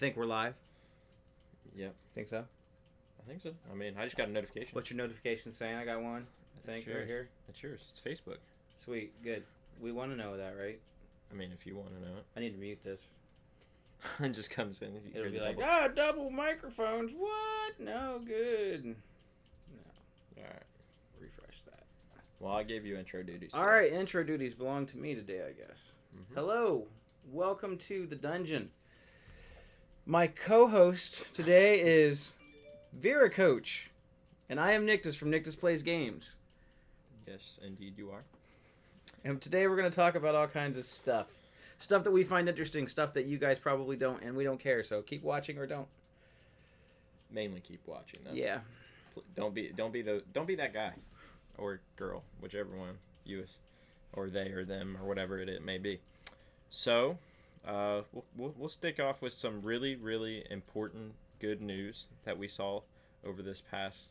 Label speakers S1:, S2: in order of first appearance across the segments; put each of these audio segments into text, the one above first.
S1: think we're live.
S2: Yep.
S1: Think so?
S2: I think so. I mean, I just got a notification.
S1: What's your notification saying? I got one. I think right here.
S2: It's yours. It's Facebook.
S1: Sweet. Good. We want to know that, right?
S2: I mean, if you want to know it.
S1: I need to mute this.
S2: It just comes in. If you
S1: It'll
S2: hear
S1: be
S2: the
S1: like, double microphones. What? No good. No.
S2: All right.
S1: Refresh that.
S2: Well, I gave you intro duties.
S1: All right. Intro duties belong to me today, I guess.
S2: Mm-hmm.
S1: Hello. Welcome to the dungeon. My co-host today is Vera Coach, and I am Nictus from Nictus Plays Games.
S2: Yes, indeed you are.
S1: And today we're going to talk about all kinds of stuff. Stuff that we find interesting, stuff that you guys probably don't, and we don't care, so keep watching or don't.
S2: Mainly keep watching though.
S1: Yeah.
S2: Don't be that guy or girl, whichever one you is, or they or them or whatever it may be. So, we'll stick off with some really, really important good news that we saw over this past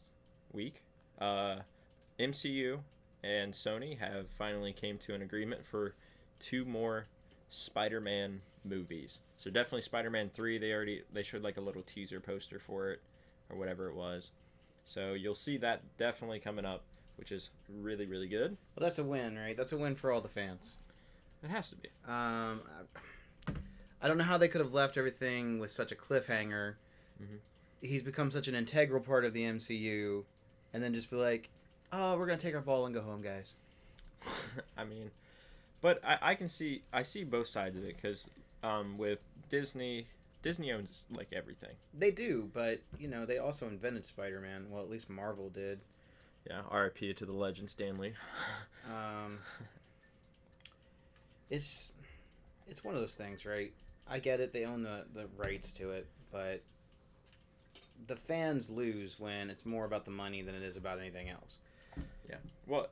S2: week. MCU and Sony have finally came to an agreement for 2 more Spider-Man movies. So definitely Spider-Man 3. They showed like a little teaser poster for it or whatever it was. So you'll see that definitely coming up, which is really, really good.
S1: Well, that's a win, right? That's a win for all the fans.
S2: It has to be.
S1: I don't know how they could have left everything with such a cliffhanger.
S2: Mm-hmm.
S1: He's become such an integral part of the MCU, and then just be like, oh, we're going to take our ball and go home, guys.
S2: I mean, but I see both sides of it, because with Disney owns like everything.
S1: They do, but they also invented Spider-Man. Well, at least Marvel did.
S2: Yeah, R.I.P. to the legend Stan Lee.
S1: It's one of those things, right? I get it; they own the rights to it, but the fans lose when it's more about the money than it is about anything else.
S2: Yeah. Well,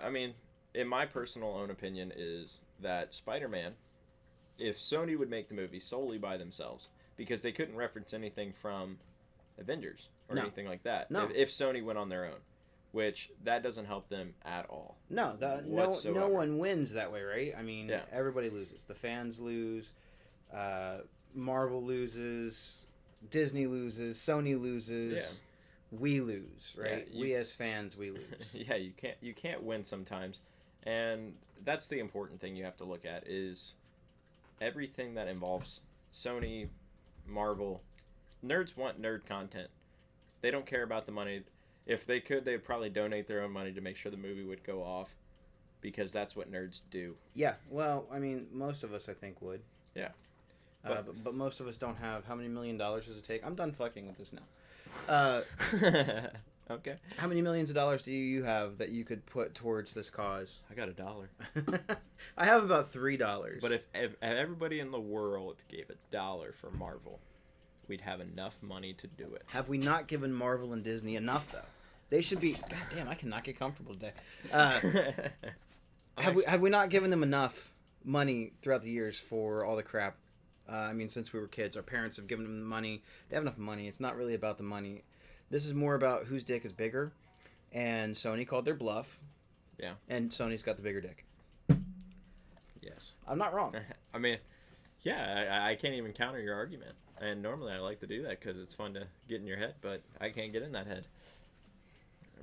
S2: I mean, in my personal own opinion is that Spider-Man, if Sony would make the movie solely by themselves, because they couldn't reference anything from Avengers or anything like that.
S1: No.
S2: If Sony went on their own, which that doesn't help them at all.
S1: No, no one wins that way, right? I mean, Everybody loses. The fans lose, Marvel loses, Disney loses, Sony loses.
S2: Yeah.
S1: We lose, right?
S2: Yeah,
S1: we as fans, we lose.
S2: Yeah, you can't win sometimes, and that's the important thing you have to look at is everything that involves Sony, Marvel. Nerds want nerd content. They don't care about the money. If they could, they'd probably donate their own money to make sure the movie would go off, because that's what nerds do.
S1: Yeah, well, I mean, most of us, I think, would.
S2: Yeah.
S1: But most of us don't have. How many $1 million does it take? I'm done fucking with this now.
S2: Okay.
S1: How many millions of dollars do you have that you could put towards this cause?
S2: I got $1.
S1: I have about $3.
S2: But if everybody in the world gave $1 for Marvel, we'd have enough money to do it.
S1: Have we not given Marvel and Disney enough, though? They should be. God damn, I cannot get comfortable today. Have we not given them enough money throughout the years for all the crap? I mean, since we were kids, our parents have given them money. They have enough money. It's not really about the money. This is more about whose dick is bigger. And Sony called their bluff.
S2: Yeah.
S1: And Sony's got the bigger dick.
S2: Yes.
S1: I'm not wrong.
S2: I mean, yeah, I can't even counter your argument. And normally I like to do that because it's fun to get in your head, but I can't get in that head.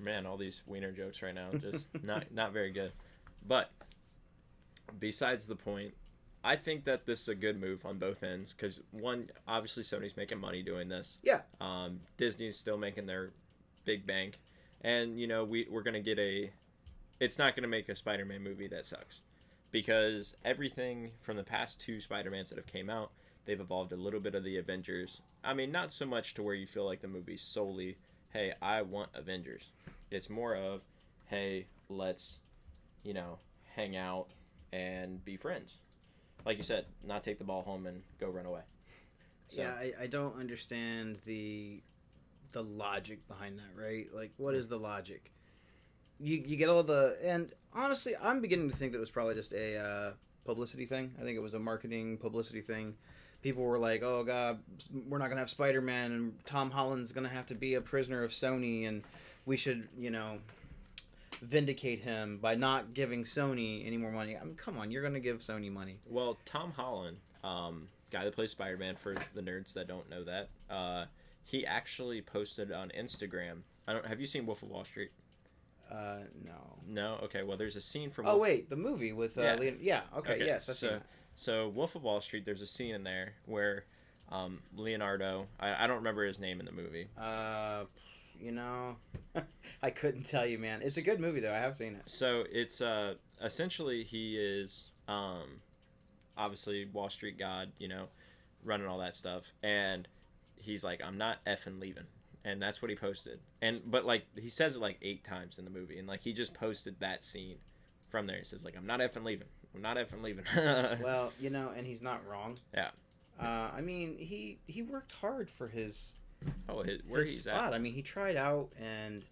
S2: Man, all these wiener jokes right now, just not very good. But besides the point, I think that this is a good move on both ends because, one, obviously Sony's making money doing this.
S1: Yeah.
S2: Disney's still making their big bank. And, we're going to get it's not going to make a Spider-Man movie that sucks. Because everything from the past 2 Spider-Mans that have came out, they've evolved a little bit of the Avengers. I mean, not so much to where you feel like the movie's solely, hey, I want Avengers. It's more of, hey, let's, hang out and be friends. Like you said, not take the ball home and go run away. So.
S1: Yeah, I don't understand the logic behind that, right? Like, what is the logic? You get all and honestly, I'm beginning to think that it was probably just a publicity thing. I think it was a marketing publicity thing. People were like, oh, God, we're not going to have Spider-Man, and Tom Holland's going to have to be a prisoner of Sony, and we should, vindicate him by not giving Sony any more money. I mean, come on, you're going to give Sony money.
S2: Well, Tom Holland, guy that plays Spider-Man, for the nerds that don't know that, he actually posted on Instagram. Have you seen Wolf of Wall Street?
S1: No.
S2: No. Okay. Well, there's a scene from.
S1: Oh wait, the movie with
S2: Yeah.
S1: Yeah. Okay. Yes. I've seen
S2: So,
S1: it.
S2: so Wolf of Wall Street. There's a scene in there where Leonardo. I don't remember his name in the movie.
S1: You know, I couldn't tell you, man. It's a good movie though. I have seen it.
S2: So it's essentially he is obviously Wall Street god, running all that stuff, and he's like, I'm not effing leaving, and that's what he posted. But like he says it like 8 times in the movie, and like he just posted that scene from there. He says like, I'm not effing leaving. I'm not effing leaving.
S1: Well, and he's not wrong.
S2: Yeah.
S1: I mean, he worked hard for his
S2: Where
S1: his
S2: he's
S1: spot.
S2: at.
S1: I mean, he tried out, and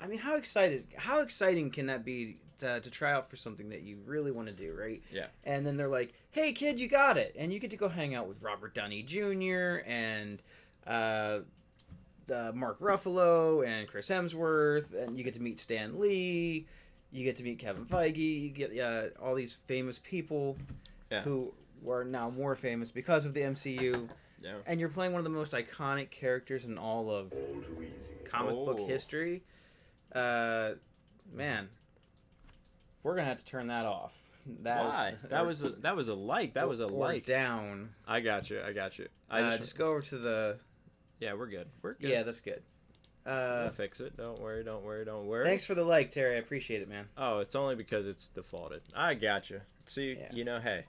S1: I mean, how exciting can that be to try out for something that you really want to do, right?
S2: Yeah.
S1: And then they're like, "Hey, kid, you got it," and you get to go hang out with Robert Downey Jr. and Mark Ruffalo and Chris Hemsworth, and you get to meet Stan Lee. You get to meet Kevin Feige. You get all these famous people who were now more famous because of the MCU.
S2: Yeah.
S1: And you're playing one of the most iconic characters in all of comic book history. Man, we're gonna have to turn that off.
S2: Why? That was a like. That was a like.
S1: Down.
S2: I got you.
S1: Just go over to the.
S2: Yeah, we're good. We're good.
S1: Yeah, that's good.
S2: We'll fix it. Don't worry.
S1: Thanks for the like, Terry. I appreciate it, man.
S2: Oh, it's only because it's defaulted. I got you. See, hey,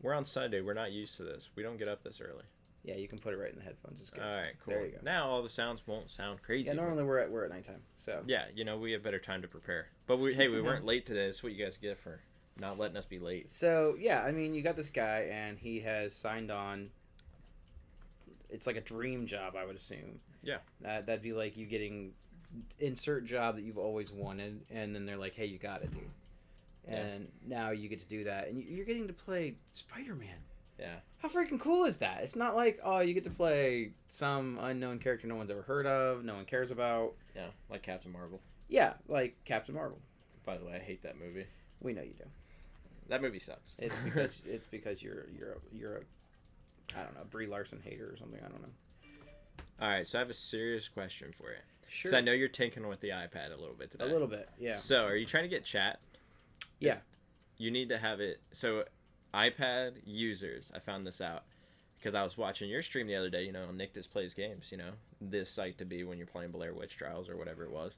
S2: we're on Sunday. We're not used to this. We don't get up this early.
S1: Yeah, you can put it right in the headphones. It's good.
S2: All right, cool.
S1: There you go.
S2: Now all the sounds won't sound crazy.
S1: Yeah, normally we're at nighttime, so.
S2: Yeah, we have better time to prepare. But we weren't late today. That's what you guys get for not letting us be late.
S1: So yeah, I mean, you got this guy, and he has signed on. It's like a dream job, I would assume.
S2: Yeah.
S1: That'd be like you getting insert job that you've always wanted, and then they're like, "Hey, you got it, dude." And now you get to do that, and you're getting to play Spider-Man.
S2: Yeah.
S1: How freaking cool is that? It's not like, oh, you get to play some unknown character no one's ever heard of, no one cares about.
S2: Yeah, like Captain Marvel.
S1: Yeah, like Captain Marvel.
S2: By the way, I hate that movie.
S1: We know you do.
S2: That movie sucks.
S1: It's because you're a I don't know, Brie Larson hater or something. I don't know.
S2: All right, so I have a serious question for you.
S1: Sure.
S2: So I know you're tinkering with the iPad a little bit today.
S1: A little bit, yeah.
S2: So are you trying to get chat?
S1: Yeah.
S2: You need to have it. So iPad users, I found this out because I was watching your stream the other day. Nick Displays Games. This site to be when you're playing Blair Witch Trials or whatever it was.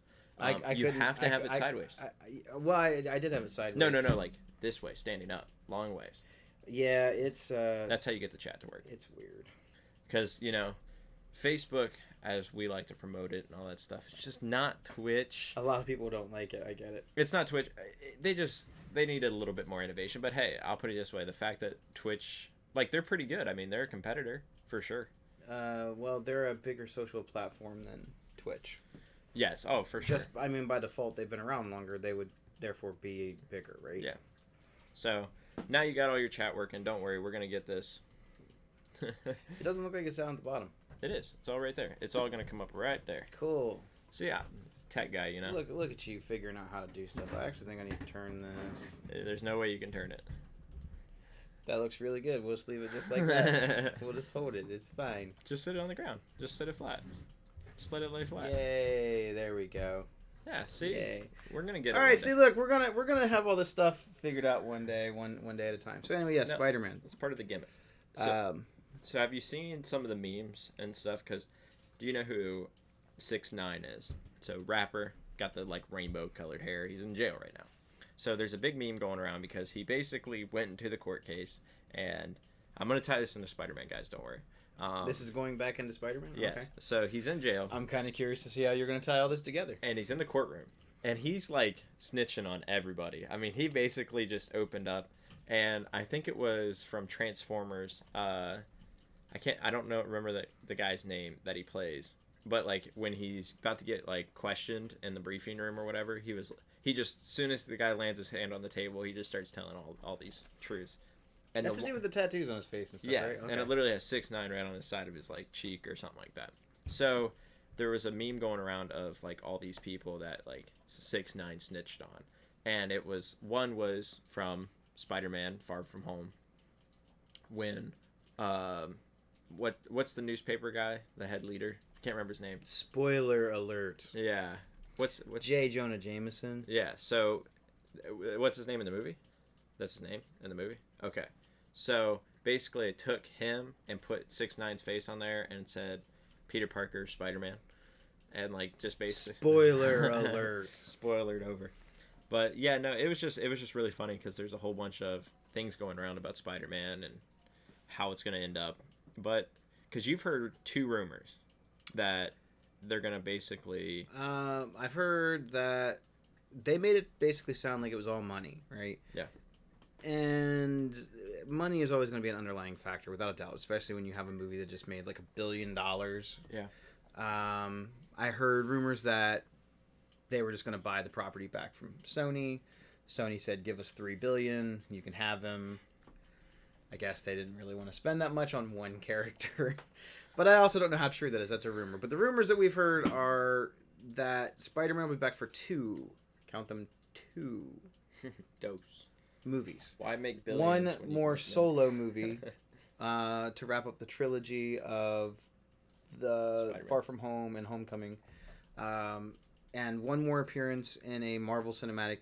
S2: You have to have it sideways.
S1: I did have it sideways.
S2: No, like this way, standing up, long ways.
S1: Yeah, it's.
S2: That's how you get the chat to work.
S1: It's weird.
S2: Because Facebook, as we like to promote it and all that stuff, it's just not Twitch.
S1: A lot of people don't like it. I get it.
S2: It's not Twitch. They needed a little bit more innovation. But hey, I'll put it this way: the fact that Twitch, they're pretty good. I mean, they're a competitor for sure.
S1: Well, they're a bigger social platform than Twitch.
S2: Yes. Oh, for sure.
S1: I mean, by default, they've been around longer. They would therefore be bigger, right?
S2: Yeah. So now you got all your chat working. Don't worry, we're gonna get this.
S1: It doesn't look like it's down at the bottom.
S2: It is. It's all right there. It's all gonna come up right there.
S1: Cool.
S2: So yeah, tech guy,
S1: Look at you figuring out how to do stuff. I actually think I need to turn this.
S2: There's no way you can turn it.
S1: That looks really good. We'll just leave it just like that. We'll just hold it. It's fine.
S2: Just sit it on the ground. Just sit it flat. Just let it lay flat.
S1: Yay! There we go.
S2: Yeah. See,
S1: Yay.
S2: We're gonna get it.
S1: All right. See, look, we're gonna have all this stuff figured out one day at a time. So anyway, yeah,
S2: No,
S1: Spider-Man.
S2: It's part of the gimmick. So have you seen some of the memes and stuff? Because do you know who 6ix9ine is? So rapper, got the rainbow colored hair. He's in jail right now. So there's a big meme going around because he basically went into the court case, and I'm gonna tie this into Spider-Man, guys. Don't worry.
S1: This is going back into Spider-Man?
S2: Yes.
S1: Okay.
S2: So he's in jail.
S1: I'm kind of curious to see how you're going to tie all this together.
S2: And he's in the courtroom. And he's snitching on everybody. I mean, he basically just opened up. And I think it was from Transformers. I don't remember the guy's name that he plays. But when he's about to get questioned in the briefing room or whatever, he just, as soon as the guy lands his hand on the table, he just starts telling all these truths. And
S1: that's to do with the tattoos on his face and stuff,
S2: yeah,
S1: right? Okay.
S2: And it literally has 6ix9ine right on the side of his cheek or something like that. So there was a meme going around of all these people that 6ix9ine snitched on, and one was from Spider-Man: Far From Home, when what's the newspaper guy, the head leader? Can't remember his name.
S1: Spoiler alert.
S2: Yeah. What's
S1: J. Jonah Jameson.
S2: Yeah. So, what's his name in the movie? That's his name in the movie. Okay. So basically, it took him and put 6ix9ine's face on there and said Peter Parker, Spider-Man, and like just basically
S1: Spoiler alert.
S2: Spoiler over. But yeah, no, it was just really funny because there's a whole bunch of things going around about Spider-Man and how it's going to end up. But because you've heard 2 rumors that they're going to basically
S1: I've heard that they made it basically sound like it was all money, right?
S2: Yeah.
S1: And money is always going to be an underlying factor, without a doubt, especially when you have a movie that just made like $1 billion.
S2: Yeah.
S1: I heard rumors that they were just going to buy the property back from Sony. Sony said, "Give us $3 billion, you can have them." I guess they didn't really want to spend that much on one character. But I also don't know how true that is. That's a rumor. But the rumors that we've heard are that Spider-Man will be back for 2. Count them, 2
S2: dose.
S1: movies.
S2: Why make billions?
S1: One
S2: when you
S1: more
S2: can-
S1: solo movie to wrap up the trilogy of the
S2: Spider-Man.
S1: Far From Home and Homecoming. And one more appearance in a Marvel Cinematic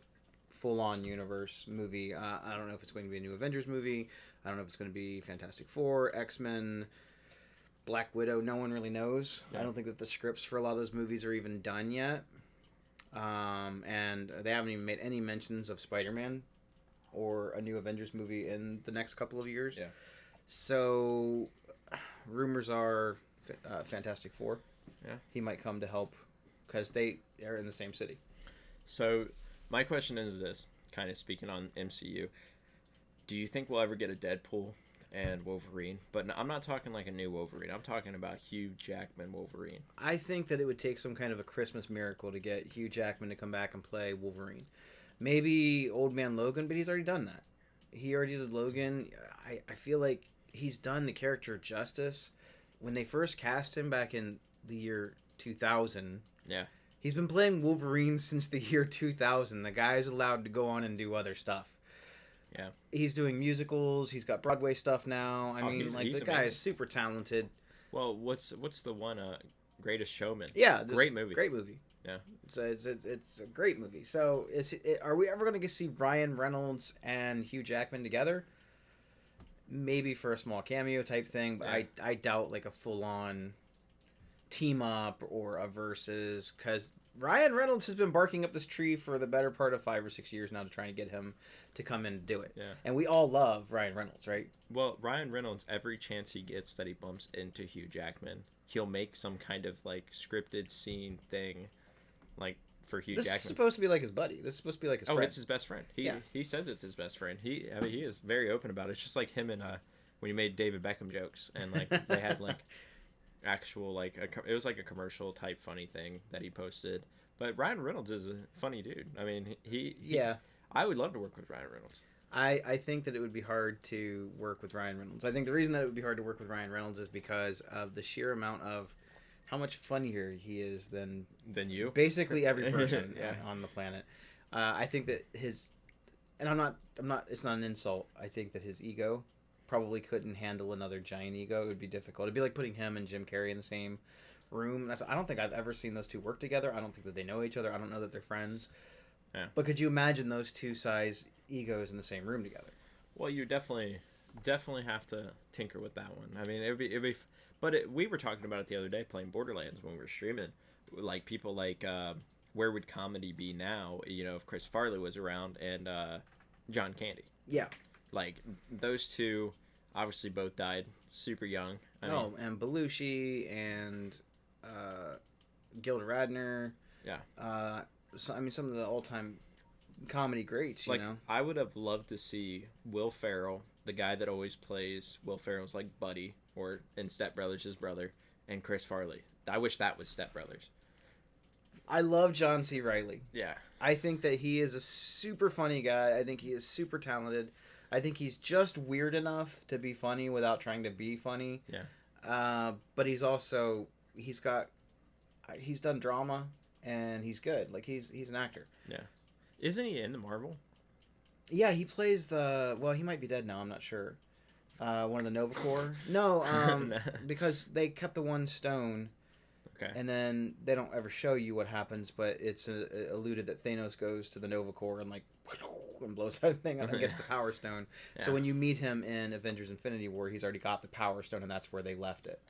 S1: full-on universe movie. I don't know if it's going to be a new Avengers movie. I don't know if it's going to be Fantastic Four, X-Men, Black Widow. No one really knows.
S2: Yeah.
S1: I don't think that the scripts for a lot of those movies are even done yet. And they haven't even made any mentions of Spider-Man or a new Avengers movie in the next couple of years.
S2: Yeah.
S1: So, rumors are Fantastic Four.
S2: Yeah.
S1: He might come to help because they are in the same city.
S2: So, my question is this, kind of speaking on MCU. Do you think we'll ever get a Deadpool and Wolverine? But I'm not talking like a new Wolverine. I'm talking about Hugh Jackman Wolverine.
S1: I think that it would take some kind of a Christmas miracle to get Hugh Jackman to come back and play Wolverine. Maybe Old Man Logan, but he's already done that. He already did Logan. I feel like he's done the character justice. When they first cast him back in the year 2000,
S2: Yeah.
S1: he's been playing Wolverine since the year 2000. The guy's allowed to go on and do other stuff.
S2: Yeah.
S1: He's doing musicals. He's got Broadway stuff now. I
S2: Oh,
S1: mean,
S2: he's
S1: the guy
S2: amazing.
S1: is super talented.
S2: Well, what's the one Greatest Showman?
S1: Yeah,
S2: Great movie.
S1: Great movie.
S2: Yeah.
S1: So it's a great movie. So are we ever going to see Ryan Reynolds and Hugh Jackman together? Maybe for a small cameo type thing, but
S2: Yeah.
S1: I doubt like a full on team up or a versus, because Ryan Reynolds has been barking up this tree for the better part of 5 or 6 years now to try and get him to come in and do it.
S2: Yeah.
S1: And we all love Ryan Reynolds, right?
S2: Well, Ryan Reynolds, every chance he gets that he bumps into Hugh Jackman, he'll make some kind of like scripted scene thing, like for Hugh
S1: This is
S2: Jackman.
S1: supposed to be like his buddy. This is supposed to be like his
S2: Oh,
S1: friend.
S2: it's his best friend.
S1: Yeah.
S2: He says it's his best friend. He is very open about it. It's just like him and when he made David Beckham jokes and like they had like actual like it was like a commercial type funny thing that he posted. But Ryan Reynolds is a funny dude. I mean, he
S1: Yeah.
S2: I would love to work with Ryan Reynolds.
S1: I think that it would be hard to work with Ryan Reynolds. I think the reason that it would be hard to work with Ryan Reynolds is because of the sheer amount of how much funnier he is than
S2: Than you?
S1: basically every person
S2: Yeah.
S1: on the planet. I think that and I'm not, it's not an insult. I think that his ego probably couldn't handle another giant ego. It would be difficult. It'd be like putting him and Jim Carrey in the same room. I don't think I've ever seen those two work together. I don't think that they know each other. I don't know that they're friends.
S2: Yeah.
S1: But could you imagine those two size egos in the same room together?
S2: Well, you definitely have to tinker with that one. I mean, we were talking about it the other day playing Borderlands when we were streaming. Like people like where would comedy be now? You know, if Chris Farley was around and John Candy.
S1: Yeah.
S2: Like those two, obviously both died super young. I mean,
S1: And Belushi and Gilda Radner.
S2: Yeah.
S1: Some of the all-time comedy greats,
S2: like
S1: you know?
S2: I would have loved to see Will Ferrell, the guy that always plays Will Ferrell's like buddy, or in Step Brothers his brother, and Chris Farley. I wish that was Step Brothers.
S1: I love John C. Reilly.
S2: Yeah.
S1: I think that he is a super funny guy. I think he is super talented. I think he's just weird enough to be funny without trying to be funny.
S2: Yeah.
S1: But he's done drama, and he's good. Like, he's an actor.
S2: Yeah. Isn't he in the Marvel?
S1: Yeah, he plays he might be dead now, I'm not sure. One of the Nova Corps. No, because they kept the one stone,
S2: Okay.
S1: and then they don't ever show you what happens, but it's alluded that Thanos goes to the Nova Corps and like and blows that thing up and gets the Power Stone.
S2: Yeah.
S1: So when you meet him in Avengers: Infinity War, he's already got the Power Stone, and that's where they left it.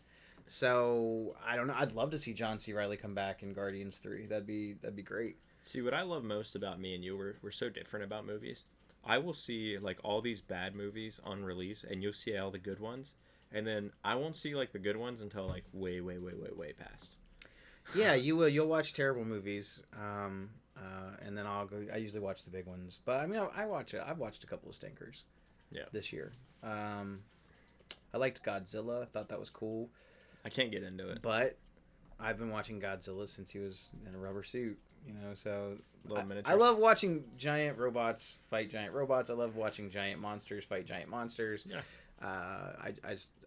S1: So I don't know. I'd love to see John C. Reilly come back in Guardians 3. That'd be great.
S2: See, what I love most about me and you, we're so different about movies. I will see like all these bad movies on release, and you'll see all the good ones, and then I won't see like the good ones until like way past.
S1: Yeah, you will. You'll watch terrible movies, and then I'll go. I usually watch the big ones, but I mean, I watch it. I've watched a couple of stinkers.
S2: Yeah.
S1: This year, I liked Godzilla. I thought that was cool,
S2: I can't get into it.
S1: but I've been watching Godzilla since he was in a rubber suit. So
S2: Little
S1: I
S2: miniature.
S1: love watching giant robots fight giant robots. I love watching giant monsters fight giant monsters.
S2: Yeah.
S1: I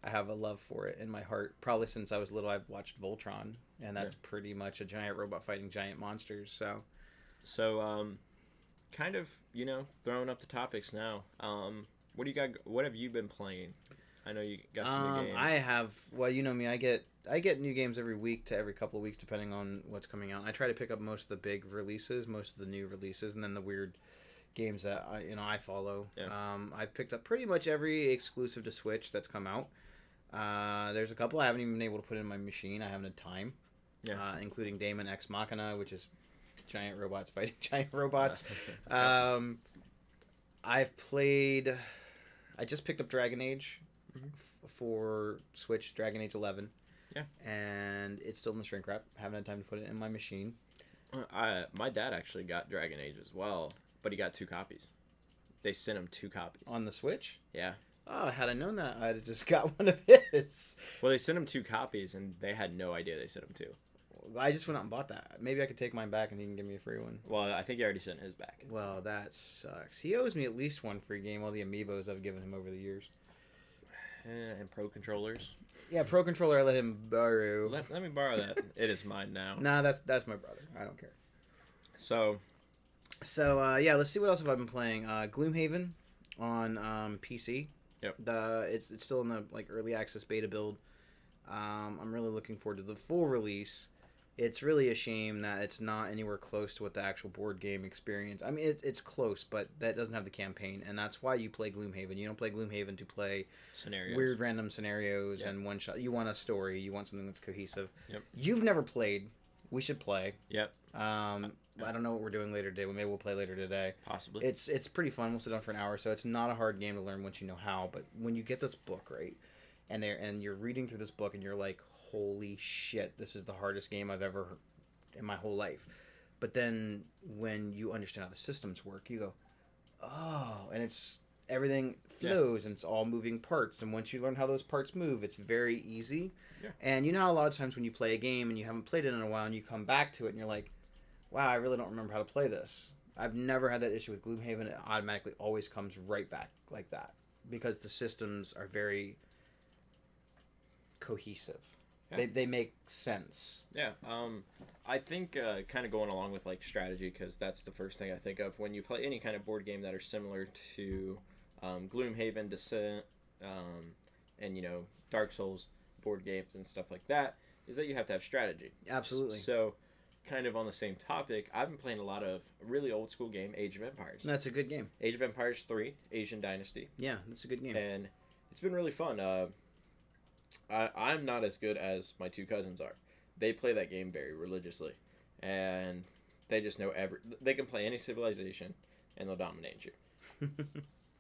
S1: have a love for it in my heart. Probably since I was little, I've watched Voltron, and that's pretty much a giant robot fighting giant monsters.
S2: So, kind of, throwing up the topics now. What do you got? What have you been playing? I know you got some new games.
S1: I have. Well, you know me. I get new games every week to every couple of weeks, depending on what's coming out. I try to pick up most of the big releases, most of the new releases, and then the weird games that I follow.
S2: Yeah.
S1: I've picked up pretty much every exclusive to Switch that's come out. There's a couple I haven't even been able to put in my machine. I haven't had time.
S2: Yeah.
S1: Including Daemon X Machina, which is giant robots fighting giant robots. I've played. I just picked up Dragon Age for Switch, Dragon Age 11.
S2: Yeah.
S1: And it's still in the shrink wrap. Haven't had time to put it in my machine.
S2: My dad actually got Dragon Age as well, but he got 2 copies. They sent him 2 copies.
S1: On the Switch?
S2: Yeah.
S1: Oh, had I known that, I'd have just got one of his.
S2: Well, they sent him 2 copies, and they had no idea they sent him 2.
S1: I just went out and bought that. Maybe I could take mine back and he can give me a free one.
S2: Well, I think he already sent his back.
S1: Well, that sucks. He owes me at least one free game, all the amiibos I've given him over the years.
S2: And Pro Controllers.
S1: Yeah, Pro Controller I let him borrow.
S2: Let me borrow that. It is mine now.
S1: Nah, that's my brother. I don't care.
S2: So,
S1: yeah, let's see what else have I been playing. Gloomhaven on PC.
S2: Yep.
S1: It's still in the early access beta build. I'm really looking forward to the full release. It's really a shame that it's not anywhere close to what the actual board game experience. I mean, it's close, but that doesn't have the campaign, and that's why you play Gloomhaven. You don't play Gloomhaven to play
S2: scenarios.
S1: Weird random scenarios
S2: Yep.
S1: and one shot. You want a story. You want something that's cohesive.
S2: Yep.
S1: You've never played. We should play.
S2: Yep.
S1: I don't know what we're doing later today. Maybe we'll play later today.
S2: Possibly.
S1: It's pretty fun. We'll sit down for an hour, so it's not a hard game to learn once you know how. But when you get this book right, and you're reading through this book, and you're like, "Holy shit! This is the hardest game I've ever heard in my whole life." But then when you understand how the systems work, you go, "Oh!" And it's everything flows, and it's all moving parts. And once you learn how those parts move, it's very easy.
S2: Yeah.
S1: And you know how a lot of times when you play a game and you haven't played it in a while, and you come back to it, and you're like, "Wow, I really don't remember how to play this." I've never had that issue with Gloomhaven. It automatically always comes right back like that because the systems are very cohesive.
S2: Yeah.
S1: They make sense.
S2: Yeah. I think kind of going along with strategy, because that's the first thing I think of when you play any kind of board game that are similar to Gloomhaven, Descent, and Dark Souls board games and stuff like that, is that you have to have strategy.
S1: Absolutely.
S2: So, kind of on the same topic, I've been playing a lot of really old school game, Age of Empires.
S1: That's a good game.
S2: Age of Empires 3, Asian Dynasty.
S1: Yeah, that's a good game.
S2: And it's been really fun. I'm not as good as my 2 cousins are. They play that game very religiously, and they just know they can play any civilization, and they'll dominate you.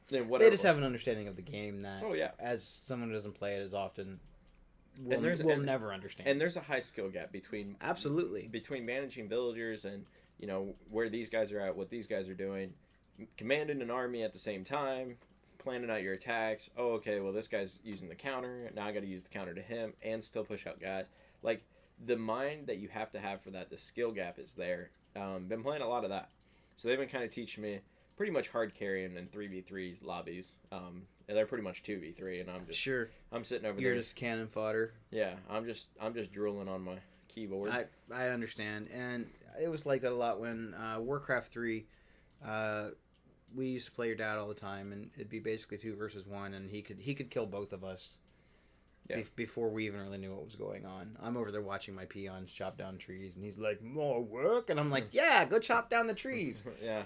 S2: Then
S1: They just have an understanding of the game that,
S2: oh yeah,
S1: as someone who doesn't play it as often,
S2: And
S1: will never understand.
S2: and there's a high skill gap between managing villagers and where these guys are at, what these guys are doing, commanding an army at the same time, planning out your attacks. Oh, okay, well this guy's using the counter. Now I got to use the counter to him and still push out guys. The mind that you have to have for that, the skill gap is there. Been playing a lot of that, so they've been kind of teaching me pretty much hard carrying in 3v3 lobbies. And they're pretty much 2v3, and I'm sitting over there.
S1: You're just cannon fodder.
S2: Yeah, I'm just drooling on my keyboard.
S1: I understand, and it was like that a lot when Warcraft 3 we used to play your dad all the time, and it'd be basically 2 versus 1, and he could kill both of us.
S2: Yeah.
S1: Before we even really knew what was going on. I'm over there watching my peons chop down trees, and he's like, "More work," and I'm like, "Yeah, go chop down the trees."
S2: Yeah.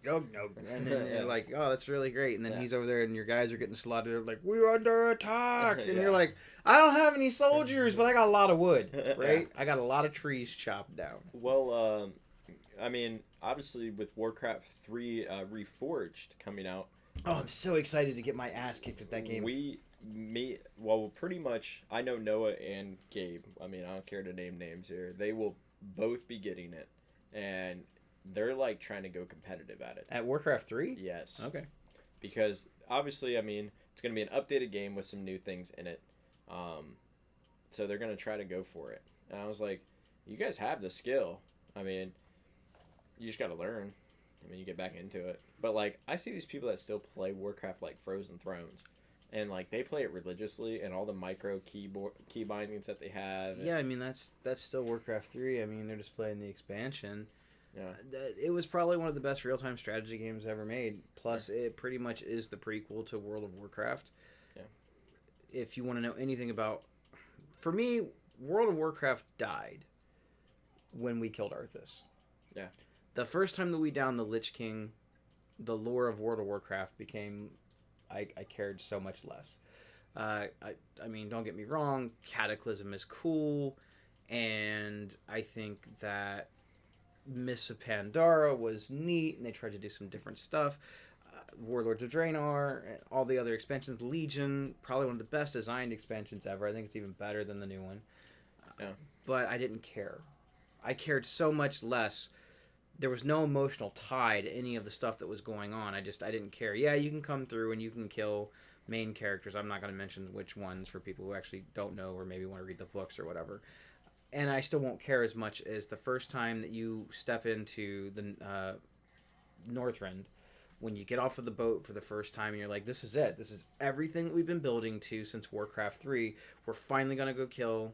S1: Go no, and then
S2: Yeah.
S1: you're like, "Oh, that's really great," and then
S2: Yeah.
S1: he's over there, and your guys are getting slaughtered. They're like, "We're under attack," and
S2: Yeah.
S1: you're like, "I don't have any soldiers, but I got a lot of wood, right? I got a lot of trees chopped down."
S2: Well, I mean, obviously with Warcraft 3 Reforged coming out,
S1: Oh, I'm so excited to get my ass kicked at that game.
S2: Pretty much, I know Noah and Gabe. I mean, I don't care to name names here. They will both be getting it, and they're like trying to go competitive at it.
S1: At Warcraft 3?
S2: Yes,
S1: Okay.
S2: because obviously, I mean, it's going to be an updated game with some new things in it. So they're going to try to go for it. And I was like, you guys have the skill. I mean, you just got to learn. I mean, you get back into it. But, like, I see these people that still play Warcraft like Frozen Thrones. And, like, they play it religiously, and all the micro key bindings that they have.
S1: Yeah, I mean, that's still Warcraft 3. I mean, they're just playing the expansion.
S2: Yeah.
S1: It was probably one of the best real-time strategy games ever made. Plus, it pretty much is the prequel to World of Warcraft.
S2: Yeah.
S1: If you want to know anything about... For me, World of Warcraft died when we killed Arthas.
S2: Yeah.
S1: The first time that we downed the Lich King, the lore of World of Warcraft became... I cared so much less. I mean, don't get me wrong, Cataclysm is cool, and I think that Mists of Pandora was neat, and they tried to do some different stuff. Warlords of Draenor, and all the other expansions, Legion, probably one of the best designed expansions ever. I think it's even better than the new one.
S2: Yeah.
S1: But I didn't care. I cared so much less. There was no emotional tie to any of the stuff that was going on. I didn't care. Yeah, you can come through and you can kill main characters. I'm not going to mention which ones for people who actually don't know or maybe want to read the books or whatever. And I still won't care as much as the first time that you step into the Northrend, when you get off of the boat for the first time and you're like, this is it. This is everything that we've been building to since Warcraft 3. We're finally going to go kill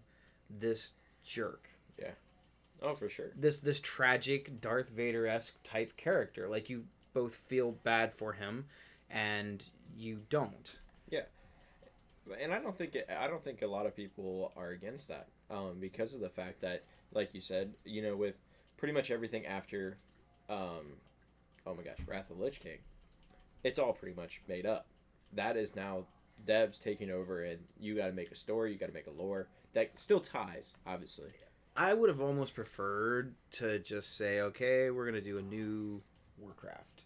S1: this jerk.
S2: Yeah. Oh, for sure.
S1: This tragic Darth Vader-esque type character. Like, you both feel bad for him and you don't.
S2: Yeah. And I don't think a lot of people are against that, because of the fact that, like you said, you know, with pretty much everything after, oh my gosh, Wrath of the Lich King, it's all pretty much made up. That is now devs taking over, and you got to make a story, you got to make a lore that still ties, obviously.
S1: I would have almost preferred to just say, okay, we're going to do a new Warcraft.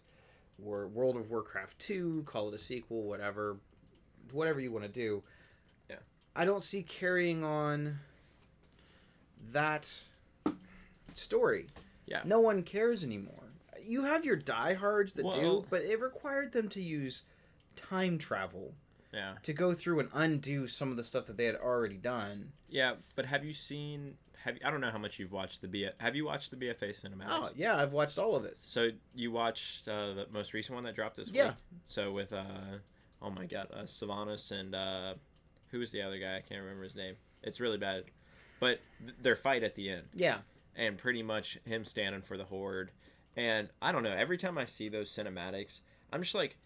S1: World of Warcraft 2, call it a sequel, whatever you want to do.
S2: Yeah.
S1: I don't see carrying on that story.
S2: Yeah.
S1: No one cares anymore. You have your diehards that do,
S2: Well-
S1: but it required them to use time travel
S2: Yeah.
S1: to go through and undo some of the stuff that they had already done.
S2: Yeah, but have you seen... I don't know how much you've watched have you watched the BFA cinematics?
S1: Oh, yeah, I've watched all of it.
S2: So you watched the most recent one that dropped this
S1: Yeah.
S2: week? So with, oh my god, Sylvanas and, who was the other guy? I can't remember his name. It's really bad. But their fight at the end.
S1: Yeah.
S2: And pretty much him standing for the Horde. And I don't know, every time I see those cinematics, I'm just like,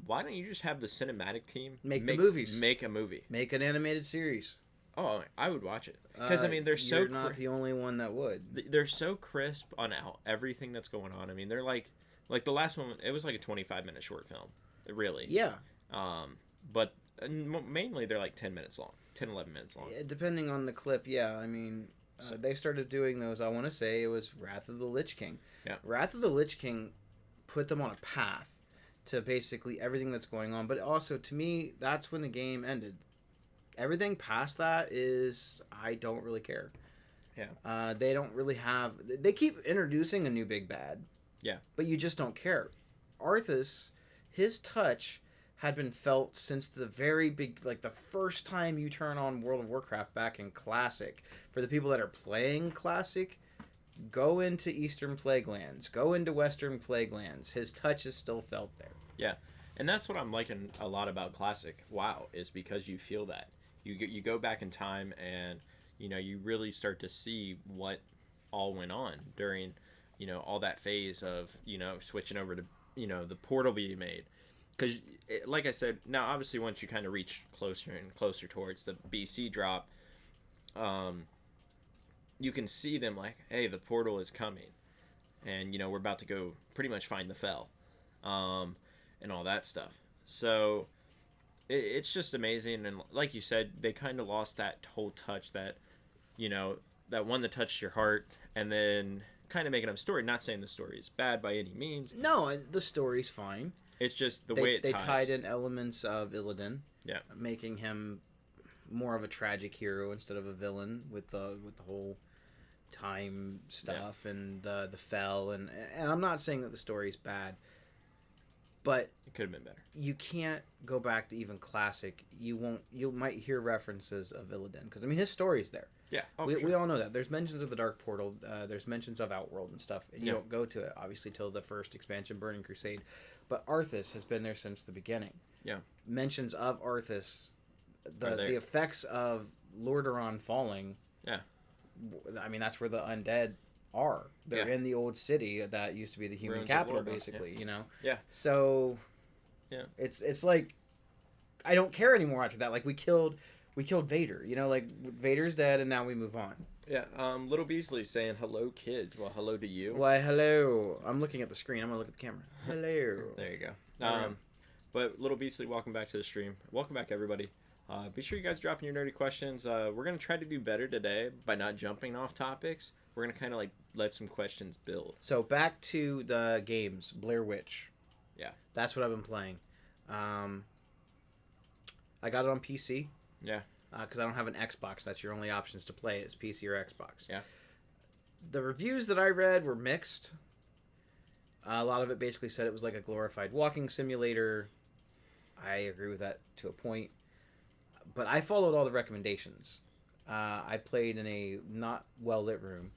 S2: why don't you just have the cinematic team
S1: Make the movies.
S2: Make a movie?
S1: Make an animated series.
S2: Oh, I would watch it. Because, I mean, they're so...
S1: You're not the only one that would.
S2: They're so crisp on everything that's going on. I mean, they're like the last one, it was like a 25-minute short film, really.
S1: Yeah.
S2: But mainly they're like 10 minutes long, 10, 11 minutes long.
S1: Yeah, depending on the clip, yeah. I mean, they started doing those, I want to say it was Wrath of the Lich King.
S2: Yeah.
S1: Wrath of the Lich King put them on a path to basically everything that's going on. But also, to me, that's when the game ended. Everything past that is, I don't really care.
S2: Yeah.
S1: They don't really have... They keep introducing a new big bad.
S2: Yeah.
S1: But you just don't care. Arthas, his touch had been felt since the very big... Like, the first time you turn on World of Warcraft back in Classic. For the people that are playing Classic, go into Eastern Plaguelands. Go into Western Plaguelands. His touch is still felt there.
S2: Yeah. And that's what I'm liking a lot about Classic WoW, is because you feel that. You go back in time and, you know, you really start to see what all went on during, you know, all that phase of, you know, switching over to the portal be made. Because, like I said, now obviously once you kind of reach closer and closer towards the BC drop, you can see them like, hey, the portal is coming, and we're about to go pretty much find the fell, and all that stuff. So it's just amazing, and like you said, they kind of lost that whole touch that that one that touched your heart, and then kind of making up a story. Not saying the story is bad by any means.
S1: No, the story's fine.
S2: It's just the way
S1: they
S2: ties.
S1: tied in elements of Illidan,
S2: Yeah.
S1: making him more of a tragic hero instead of a villain with the whole time stuff and the fell and I'm not saying that the story's bad, but
S2: It could have been better.
S1: you can't go back to even classic. You might hear references of Illidan because I mean his story's there.
S2: Yeah. Oh,
S1: we,
S2: for sure.
S1: we all know that. There's mentions of the Dark Portal. There's mentions of Outworld and stuff, and you
S2: Yeah.
S1: don't go to it obviously till the first expansion, Burning Crusade. But Arthas has been there since the beginning.
S2: Yeah.
S1: Mentions of Arthas,
S2: Are there.
S1: the effects of Lordaeron falling.
S2: Yeah.
S1: I mean that's where the undead are. They're
S2: Yeah.
S1: in the old city that used to be the human
S2: Ruins of
S1: capital,
S2: Lordaeron,
S1: basically.
S2: Yeah.
S1: So.
S2: Yeah.
S1: It's like I don't care anymore after that. Like we killed Vader. Like Vader's dead, and now we move on.
S2: Yeah. Little Beasley saying hello, kids. Well, hello to you.
S1: Why, hello. I'm looking at the screen. I'm gonna look at the camera. Hello.
S2: There you go.
S1: There we go.
S2: But Little Beasley, welcome back to the stream. Welcome back, everybody. Be sure you guys drop in your nerdy questions. We're gonna try to do better today by not jumping off topics. We're gonna kind of like let some questions build.
S1: So back to the games. Blair Witch.
S2: Yeah.
S1: That's what I've been playing. I got it on PC.
S2: Yeah.
S1: Because I don't have an Xbox. That's your only options to play it. It's PC or Xbox.
S2: Yeah.
S1: The reviews that I read were mixed. A lot of it basically said it was like a glorified walking simulator. I agree with that to a point. But I followed all the recommendations. I played in a not well-lit room.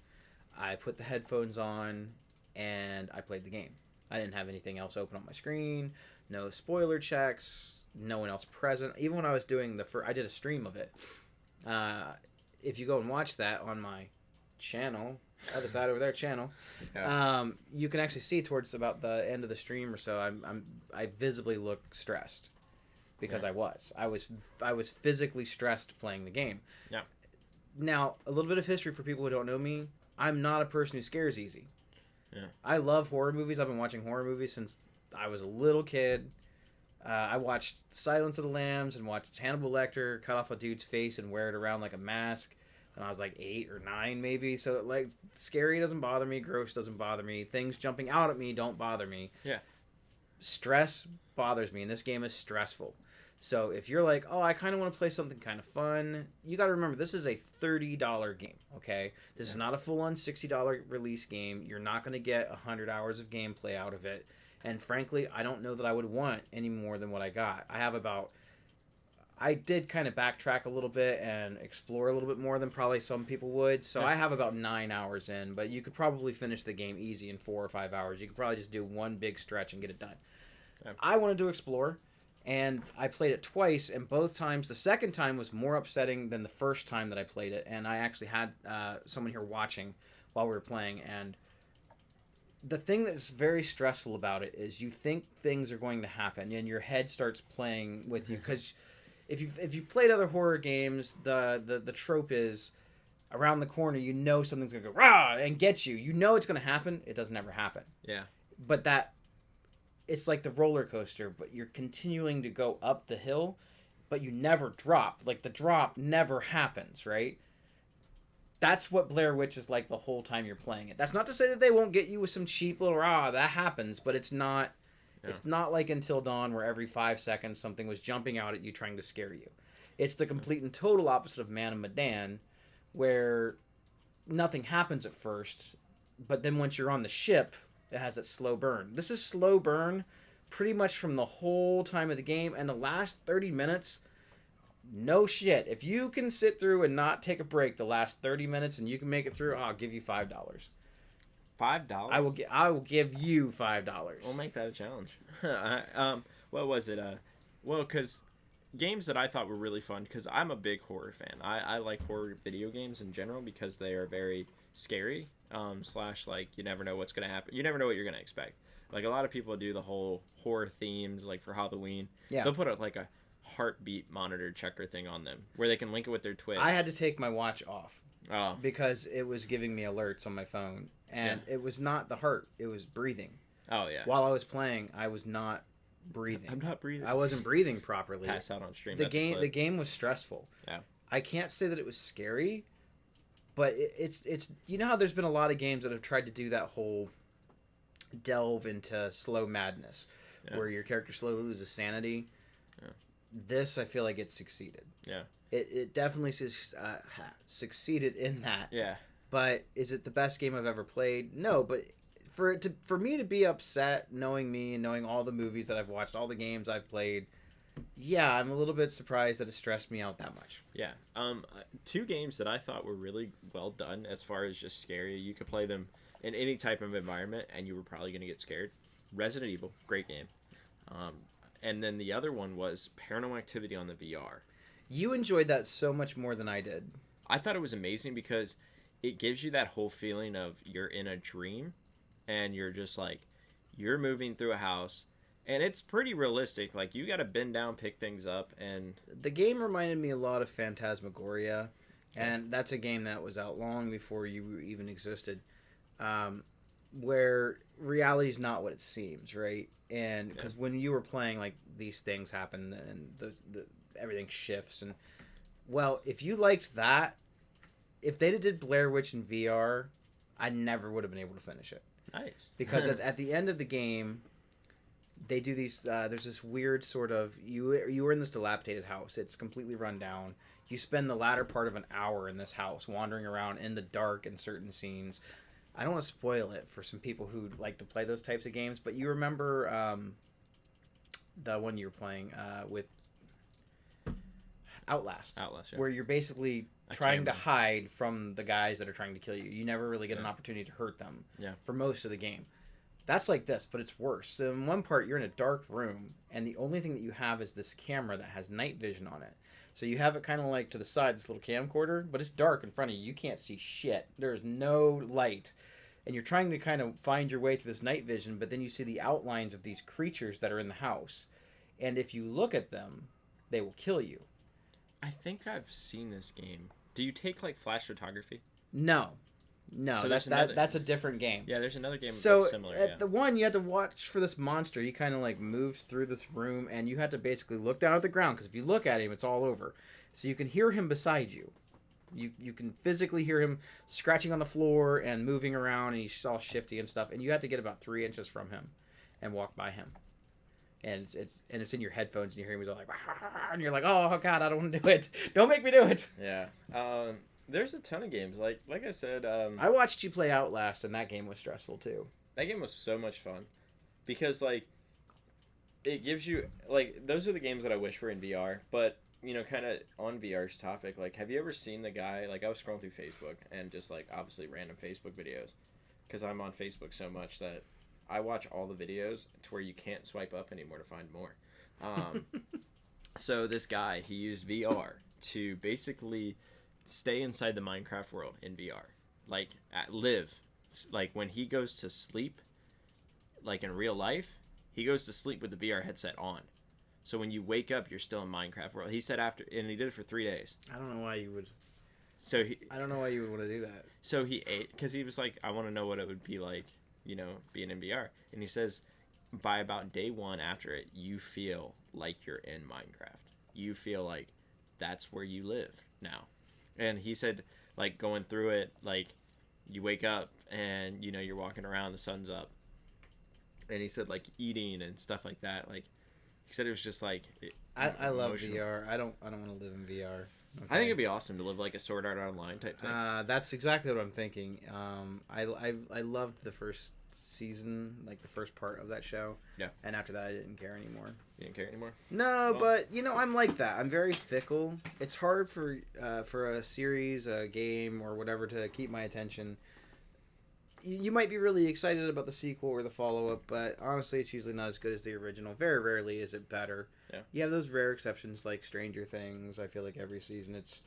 S1: I put the headphones on, and I played the game. I didn't have anything else open on my screen. No spoiler checks. No one else present. Even when I was doing I did a stream of it. If you go and watch that on my channel, other side over there channel,
S2: Yeah.
S1: you can actually see towards about the end of the stream or so. I visibly look stressed because
S2: Yeah.
S1: I was physically stressed playing the game.
S2: Yeah.
S1: Now, a little bit of history for people who don't know me. I'm not a person who scares easy.
S2: Yeah.
S1: I love horror movies. I've been watching horror movies since I was a little kid. I watched Silence of the Lambs and watched Hannibal Lecter cut off a dude's face and wear it around like a mask when I was like 8 or 9 maybe. So like scary doesn't bother me, gross doesn't bother me, things jumping out at me don't bother me.
S2: Yeah.
S1: Stress bothers me, and this game is stressful. So if you're like, oh, I kind of want to play something kind of fun, you got to remember this is a $30 game, okay? This is not a full-on $60 release game. You're not going to get 100 hours of gameplay out of it. And frankly, I don't know that I would want any more than what I got. I did kind of backtrack a little bit and explore a little bit more than probably some people would. So
S2: Yeah.
S1: I have about 9 hours in, but you could probably finish the game easy in 4 or 5 hours. You could probably just do one big stretch and get it done.
S2: Yeah.
S1: I wanted to explore, and I played it twice, and both times, the second time was more upsetting than the first time that I played it. And I actually had someone here watching while we were playing, and the thing that's very stressful about it is you think things are going to happen, and your head starts playing with you because if you played other horror games, the trope is around the corner. You know something's gonna go rah and get you. You know it's gonna happen. It doesn't ever happen.
S2: Yeah.
S1: But it's like the roller coaster. But you're continuing to go up the hill, but you never drop. Like the drop never happens, right? That's what Blair Witch is like the whole time you're playing it. That's not to say that they won't get you with some cheap little that happens, but it's not.
S2: Yeah.
S1: It's not like Until Dawn where every 5 seconds something was jumping out at you trying to scare you. It's the complete and total opposite of Man of Medan, where nothing happens at first, but then once you're on the ship, it has that slow burn. This is slow burn pretty much from the whole time of the game, and the last 30 minutes, no shit. If you can sit through and not take a break the last 30 minutes and you can make it through, I'll give you $5.
S2: $5.
S1: I will give you $5.
S2: We'll make that a challenge. What was it? Well, because games that I thought were really fun, because I'm a big horror fan. I like horror video games in general because they are very scary. Slash, like, you never know what's going to happen. You never know what you're going to expect. Like a lot of people do the whole horror themes, like for Halloween.
S1: Yeah.
S2: They'll put like a heartbeat monitor checker thing on them where they can link it with their Twitch.
S1: I had to take my watch off
S2: Oh,
S1: because it was giving me alerts on my phone, and it was not the heart; it was breathing.
S2: oh yeah.
S1: While I was playing, I was not breathing.
S2: I'm not breathing.
S1: I wasn't breathing properly.
S2: Pass out on stream.
S1: The
S2: That's a
S1: game,
S2: clip.
S1: the game was stressful.
S2: Yeah.
S1: I can't say that it was scary, but it's you know how there's been a lot of games that have tried to do that whole delve into slow madness, where your character slowly loses sanity.
S2: Yeah.
S1: This, I feel like it succeeded.
S2: Yeah.
S1: It definitely succeeded in that.
S2: Yeah.
S1: But is it the best game I've ever played? No, but for me to be upset, knowing me and knowing all the movies that I've watched, all the games I've played, yeah, I'm a little bit surprised that it stressed me out that much.
S2: Yeah. Two games that I thought were really well done as far as just scary. You could play them in any type of environment, and you were probably going to get scared. Resident Evil, great game. And then the other one was Paranormal Activity on the VR.
S1: You enjoyed that so much more than I did.
S2: I thought it was amazing because it gives you that whole feeling of you're in a dream, and you're just like, you're moving through a house, and it's pretty realistic. Like, you got to bend down, pick things up, and...
S1: The game reminded me a lot of Phantasmagoria, and that's a game that was out long before you even existed, where reality's not what it seems, right? And because when you were playing, like, these things happen, and the everything shifts, and, well, if you liked that, if they did Blair Witch in VR, I never would have been able to finish it.
S2: Nice.
S1: Because at the end of the game, they do these. There's this weird sort of you were in this dilapidated house. It's completely run down. You spend the latter part of an hour in this house, wandering around in the dark in certain scenes. I don't want to spoil it for some people who like to play those types of games, but you remember the one you were playing with Outlast.
S2: Outlast, yeah.
S1: Where you're basically trying to hide from the guys that are trying to kill you. You never really get an opportunity to hurt them for most of the game. That's like this, but it's worse. So in one part, you're in a dark room, and the only thing that you have is this camera that has night vision on it. So you have it kind of like to the side, this little camcorder, but it's dark in front of you. You can't see shit. There's no light. And you're trying to kind of find your way through this night vision, but then you see the outlines of these creatures that are in the house. And if you look at them, they will kill you.
S2: I think I've seen this game. Do you take, like, flash photography?
S1: No,
S2: So
S1: that's a different game.
S2: Yeah, there's another game
S1: So
S2: that's similar.
S1: at the one, you had to watch for this monster. He kind of like moves through this room, and you had to basically look down at the ground, because if you look at him, it's all over. So you can hear him beside you. You can physically hear him scratching on the floor and moving around, and he's all shifty and stuff. And you have to get about 3 inches from him and walk by him. And it's in your headphones, and you hear him. He's all like, and you're like, oh god, I don't want to do it. Don't make me do it.
S2: Yeah. There's a ton of games. Like I said,
S1: I watched you play Outlast, and that game was stressful too.
S2: that game was so much fun because, like, it gives you, like, those are the games that I wish were in VR. But, you know, kind of on VR's topic, like, have you ever seen the guy, like, I was scrolling through Facebook and just, like, obviously random Facebook videos, because I'm on Facebook so much that I watch all the videos to where you can't swipe up anymore to find more. So this guy, he used VR to basically stay inside the Minecraft world in VR, like live. Like when he goes to sleep, like in real life, he goes to sleep with the VR headset on. So when you wake up, you're still in Minecraft world. He said after, and he did it for 3 days.
S1: I don't know why you would.
S2: So
S1: I don't know why you would want to do that.
S2: So he ate, because he was like, I want to know what it would be like, you know, being in VR. And he says, by about day 1 after it, you feel like you're in Minecraft. You feel like that's where you live now. And he said, like, going through it, like, you wake up and, you know, you're walking around, the sun's up. And he said, like, eating and stuff like that. Like, he said it was just like
S1: I love
S2: emotional.
S1: VR. I don't want to live in VR. Okay.
S2: I think it'd be awesome to live like a Sword Art Online type thing.
S1: That's exactly what I'm thinking. I loved the first season, like the first part of that show.
S2: Yeah.
S1: And after that, I didn't care anymore.
S2: You didn't care anymore?
S1: No,
S2: Well,
S1: but you know, I'm like that. I'm very fickle. It's hard for a series, a game, or whatever to keep my attention. You might be really excited about the sequel or the follow-up, but honestly, it's usually not as good as the original. Very rarely is it better.
S2: Yeah.
S1: You have those rare exceptions like Stranger Things. I feel like every season it's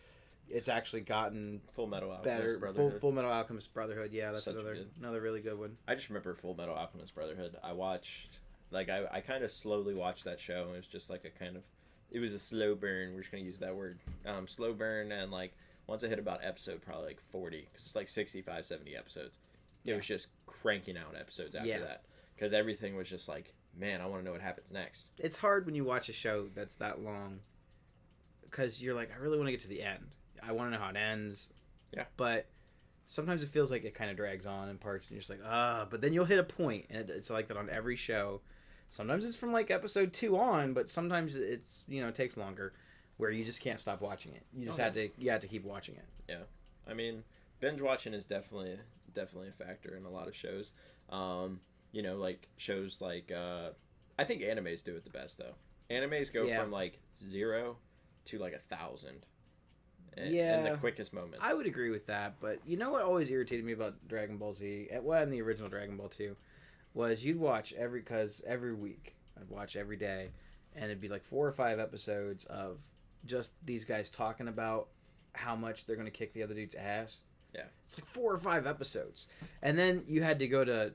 S1: it's actually gotten
S2: Full Metal Alchemist
S1: better.
S2: Brotherhood.
S1: Full Metal Alchemist Brotherhood. Yeah, that's
S2: Such a
S1: another really good one.
S2: I just remember Full Metal Alchemist Brotherhood. I watched, like, I kind of slowly watched that show. And it was just like a kind of, it was a slow burn. We're just gonna use that word, slow burn. And like once I hit about episode probably like 40, because it's like 65, 70 episodes. It was just cranking out episodes after that, because everything was just like, man, I want to know what happens next.
S1: It's hard when you watch a show that's that long, because you're like, I really want to get to the end. I want to know how it ends.
S2: Yeah.
S1: But sometimes it feels like it kind of drags on in parts, and you're just like, but then you'll hit a point, and it's like that on every show. Sometimes it's from like episode 2 on, but sometimes it's, it takes longer, where you just can't stop watching it. You just had to keep watching it.
S2: Yeah. I mean, binge watching is definitely a factor in a lot of shows. Like shows like I think animes do it the best though. Animes go from like 0 to like 1,000 in the quickest moments.
S1: I would agree with that, but you know what always irritated me about Dragon Ball Z, and the original Dragon Ball 2, was you'd watch every week. I'd watch every day, and it'd be like 4 or 5 episodes of just these guys talking about how much they're going to kick the other dude's ass.
S2: Yeah.
S1: It's like 4 or 5 episodes. And then you had to go to,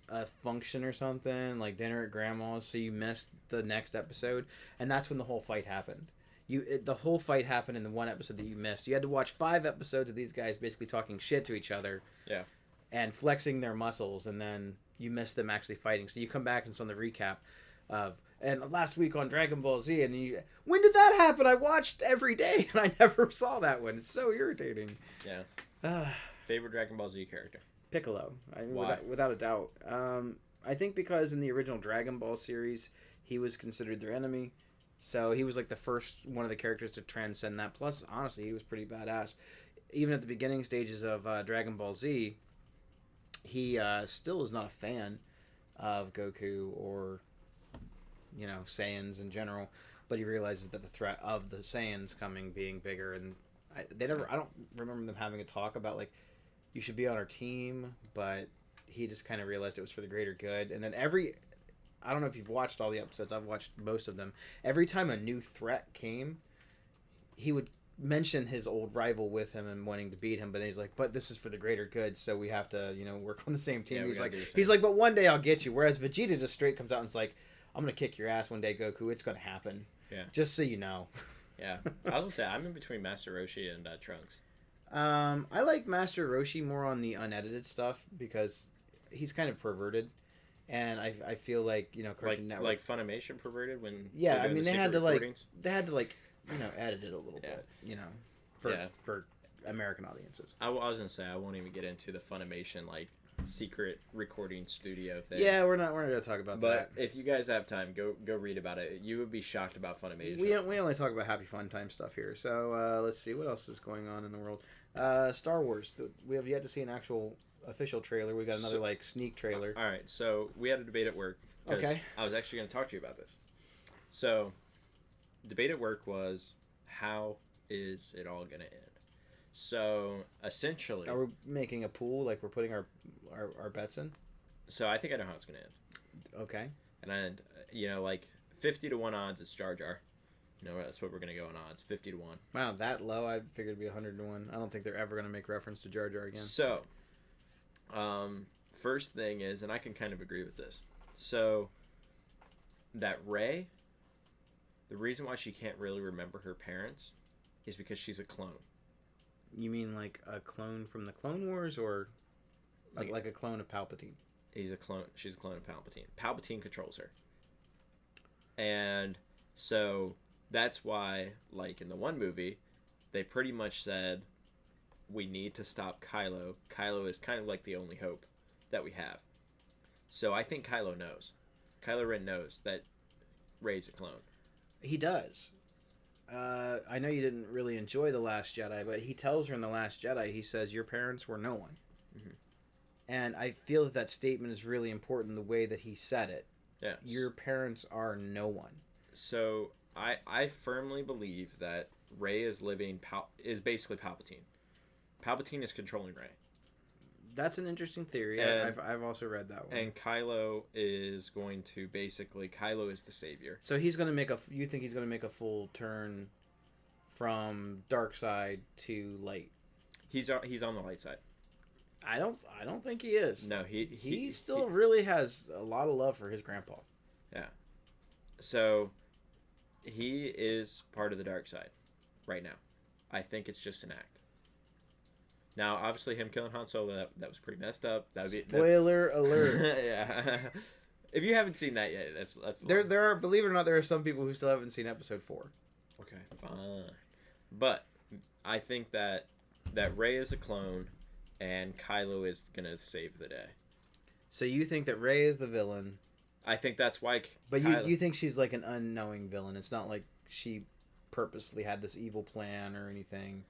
S1: a function or something, like dinner at grandma's, so you missed the next episode, and that's when the whole fight happened. The whole fight happened in the one episode that you missed. You had to watch 5 episodes of these guys basically talking shit to each other.
S2: Yeah.
S1: And flexing their muscles, and then you missed them actually fighting. So you come back and it's on the recap of, and last week on Dragon Ball Z, and when did that happen? I watched every day, and I never saw that one. It's so irritating.
S2: Yeah. Favorite Dragon Ball Z character?
S1: Piccolo.
S2: Why?
S1: Without a doubt. I think because in the original Dragon Ball series, he was considered their enemy. So he was like the first one of the characters to transcend that. Plus, honestly, he was pretty badass. Even at the beginning stages of Dragon Ball Z, he still is not a fan of Goku or, Saiyans in general. But he realizes that the threat of the Saiyans being bigger, and I don't remember them having a talk about like, you should be on our team, but he just kind of realized it was for the greater good. And then I don't know if you've watched all the episodes, I've watched most of them. Every time a new threat came, he would mention his old rival with him and wanting to beat him, but then he's like, but this is for the greater good, so we have to, work on the same team.
S2: Yeah,
S1: he's like, but one day I'll get you. Whereas Vegeta just straight comes out and is like, I'm going to kick your ass one day, Goku. It's going to happen.
S2: Yeah.
S1: Just so you know.
S2: Yeah. I was going to say, I'm in between Master Roshi and Trunks.
S1: I like Master Roshi more on the unedited stuff because he's kind of perverted, and I feel like Cartoon Network,
S2: like Funimation perverted when
S1: I mean they had to edit it a little bit for American audiences.
S2: I was gonna say I won't even get into the Funimation like secret recording studio thing.
S1: Yeah, we're not gonna talk about that.
S2: But if you guys have time, go read about it. You would be shocked about Funimation.
S1: We only talk about Happy Fun Time stuff here. So let's see what else is going on in the world. Star Wars. We have yet to see an actual official trailer. We got another sneak trailer.
S2: All right, so we had a debate at work.
S1: Okay.
S2: I was actually going to talk to you about this. So, debate at work was, how is it all going to end? So, essentially...
S1: Are we making a pool? Like we're putting our bets in?
S2: So, I think I know how it's going to end.
S1: Okay.
S2: And, 50 to 1 odds is Jar Jar. That's what we're going to go on odds. 50 to 1.
S1: Wow, that low? I figured it'd be 100 to 1. I don't think they're ever going to make reference to Jar Jar again.
S2: So, first thing is, and I can kind of agree with this. So, that Rey, the reason why she can't really remember her parents is because she's a clone.
S1: You mean like a clone from the Clone Wars, or like a clone of Palpatine?
S2: She's a clone of Palpatine. Palpatine controls her. And so that's why, like in the one movie, they pretty much said, we need to stop Kylo. Kylo is kind of like the only hope that we have. So I think Kylo knows. Kylo Ren knows that Rey's a clone.
S1: He does. I know you didn't really enjoy The Last Jedi, but he tells her in The Last Jedi, he says, your parents were no one. Mm-hmm. And I feel that statement is really important, the way that he said it.
S2: Yeah.
S1: Your parents are no one.
S2: So I firmly believe that Rey is is basically Palpatine. Palpatine is controlling Rey.
S1: That's an interesting theory. I've also read that one.
S2: And Kylo is going to Kylo is the savior.
S1: So he's going to make you think he's going to make a full turn from dark side to light.
S2: He's on the light side.
S1: I don't think he is.
S2: No,
S1: he still really has a lot of love for his grandpa.
S2: Yeah. So he is part of the dark side right now. I think it's just an act. Now, obviously, him killing Han Solo, that was pretty messed up. That would be
S1: Spoiler alert.
S2: Yeah. If you haven't seen that yet, that's
S1: there are, believe it or not, there are some people who still haven't seen episode 4.
S2: Okay, fine. But I think that Rey is a clone, and Kylo is gonna save the day.
S1: So you think that Rey is the villain?
S2: I think that's why.
S1: But you think she's like an unknowing villain? It's not like she purposefully had this evil plan or anything.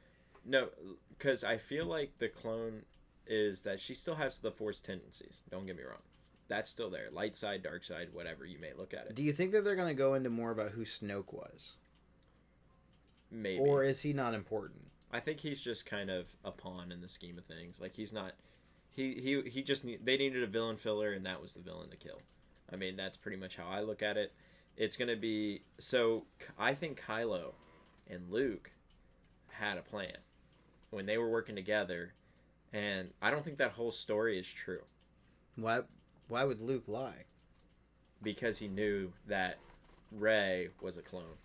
S2: No, because I feel like the clone is that she still has the Force tendencies. Don't get me wrong. That's still there. Light side, dark side, whatever you may look at it.
S1: Do you think that they're going to go into more about who Snoke was?
S2: Maybe.
S1: Or is he not important?
S2: I think he's just kind of a pawn in the scheme of things. Like, he's not... He just... They needed a villain filler, and that was the villain to kill. I mean, that's pretty much how I look at it. It's going to be... So, I think Kylo and Luke had a plan when they were working together, and I don't think that whole story is true.
S1: Why would Luke lie?
S2: Because he knew that Rey was a clone.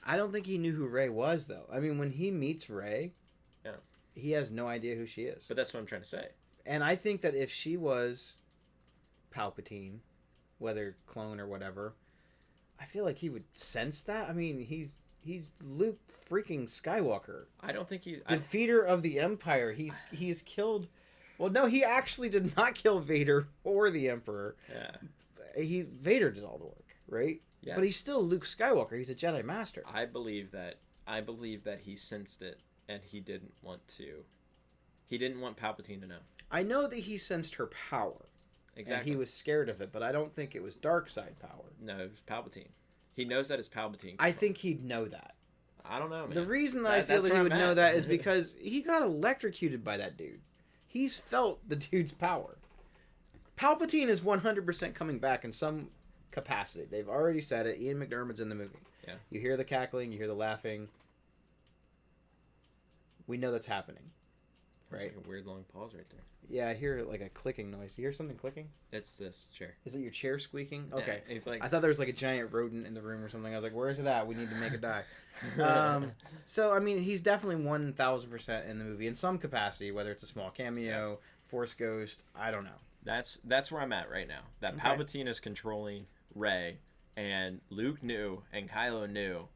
S1: I don't think he knew who Rey was, though. I mean, when he meets Rey,
S2: yeah,
S1: he has no idea who she is.
S2: But that's what I'm trying to say.
S1: And I think that if she was Palpatine, whether clone or whatever, I feel like he would sense that. I mean, he's Luke freaking Skywalker.
S2: I don't think he's...
S1: Defeater of the Empire. He's killed... Well, no, he actually did not kill Vader or the Emperor.
S2: Yeah.
S1: Vader did all the work, right?
S2: Yeah.
S1: But he's still Luke Skywalker. He's a Jedi Master.
S2: I believe that he sensed it, and he didn't want to. He didn't want Palpatine to know.
S1: I know that he sensed her power.
S2: Exactly.
S1: And he was scared of it, but I don't think it was dark side power.
S2: No, it was Palpatine. He knows that it's Palpatine.
S1: I think he'd know that.
S2: I don't know, man.
S1: The reason that I feel that he would know that is because he got electrocuted by that dude. He's felt the dude's power. Palpatine is 100% coming back in some capacity. They've already said it. Ian McDermott's in the movie.
S2: Yeah.
S1: You hear the cackling. You hear the laughing. We know that's happening. Right?
S2: Like a weird long pause right there.
S1: Yeah, I hear like a clicking noise. You hear something clicking?
S2: It's this chair.
S1: Is it your chair squeaking? Okay.
S2: Yeah, he's like...
S1: I thought there was like a giant rodent in the room or something. I was like, where is it at? We need to make it die. So, I mean, he's definitely 1,000% in the movie in some capacity, whether it's a small cameo, Force Ghost, I don't know.
S2: That's where I'm at right now. That
S1: Okay.
S2: Palpatine is controlling Rey, and Luke knew, and Kylo knew,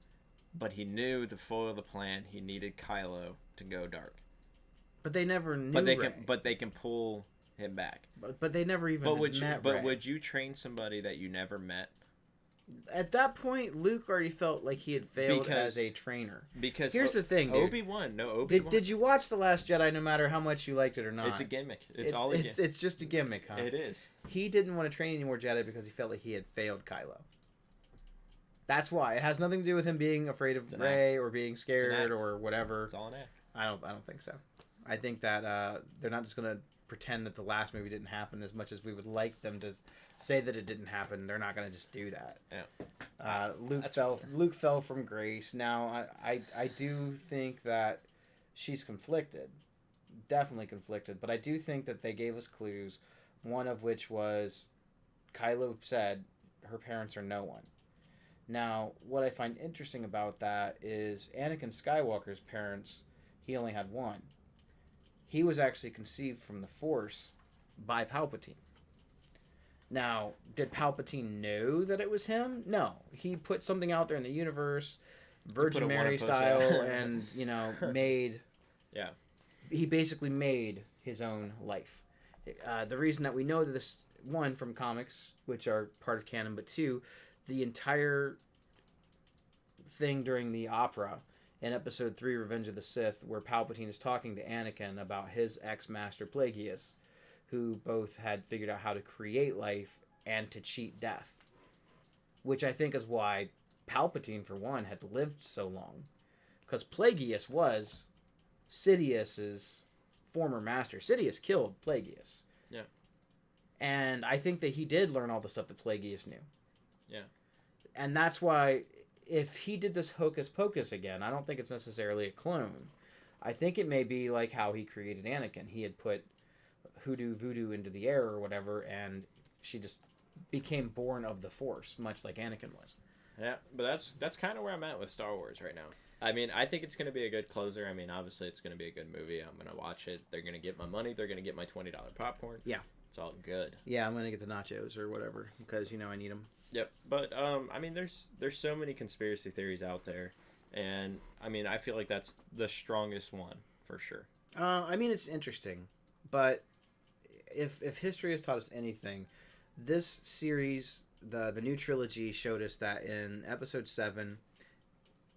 S2: but he knew to foil the plan, he needed Kylo to go dark.
S1: But they never knew
S2: But they can pull him back.
S1: But they never even met Rey.
S2: Would you train somebody that you never met?
S1: At that point, Luke already felt like he had failed as a trainer.
S2: Because
S1: here's the thing, dude.
S2: Obi-Wan.
S1: Did you watch The Last Jedi no matter how much you liked it or not?
S2: It's a gimmick. It's all a gimmick.
S1: It's just a gimmick, huh?
S2: It is.
S1: He didn't want to train any more Jedi because he felt like he had failed Kylo. That's why. It has nothing to do with him being afraid of Rey or being scared or whatever.
S2: It's all an act.
S1: I don't think so. I think that they're not just going to pretend that the last movie didn't happen as much as we would like them to say that it didn't happen. They're not going to just do that.
S2: Yeah.
S1: Luke fell from grace. Now, I do think that she's conflicted. Definitely conflicted. But I do think that they gave us clues, one of which was Kylo said her parents are no one. Now, what I find interesting about that is Anakin Skywalker's parents, he only had one. He was actually conceived from the Force by Palpatine. Now, did Palpatine know that it was him? No. He put something out there in the universe, Virgin Mary style, and, made...
S2: Yeah.
S1: He basically made his own life. The reason that we know this, one, from comics, which are part of canon, but two, the entire thing during the opera in Episode 3, Revenge of the Sith, where Palpatine is talking to Anakin about his ex-master Plagueis, who both had figured out how to create life and to cheat death. Which I think is why Palpatine, for one, had lived so long. Because Plagueis was Sidious's former master. Sidious killed Plagueis.
S2: Yeah.
S1: And I think that he did learn all the stuff that Plagueis knew.
S2: Yeah.
S1: And that's why if he did this Hocus Pocus again, I don't think it's necessarily a clone. I think it may be like how he created Anakin. He had put hoodoo voodoo into the air or whatever, and she just became born of the Force, much like Anakin was.
S2: Yeah, but that's kind of where I'm at with Star Wars right now. I mean, I think it's going to be a good closer. I mean, obviously, it's going to be a good movie. I'm going to watch it. They're going to get my money. They're going to get my $20 popcorn.
S1: Yeah.
S2: It's all good.
S1: Yeah, I'm gonna get the nachos or whatever because I need them.
S2: Yep. But I mean, there's so many conspiracy theories out there, and I mean, I feel like that's the strongest one for sure.
S1: I mean, it's interesting, but if history has taught us anything, this series, the new trilogy, showed us that in Episode 7,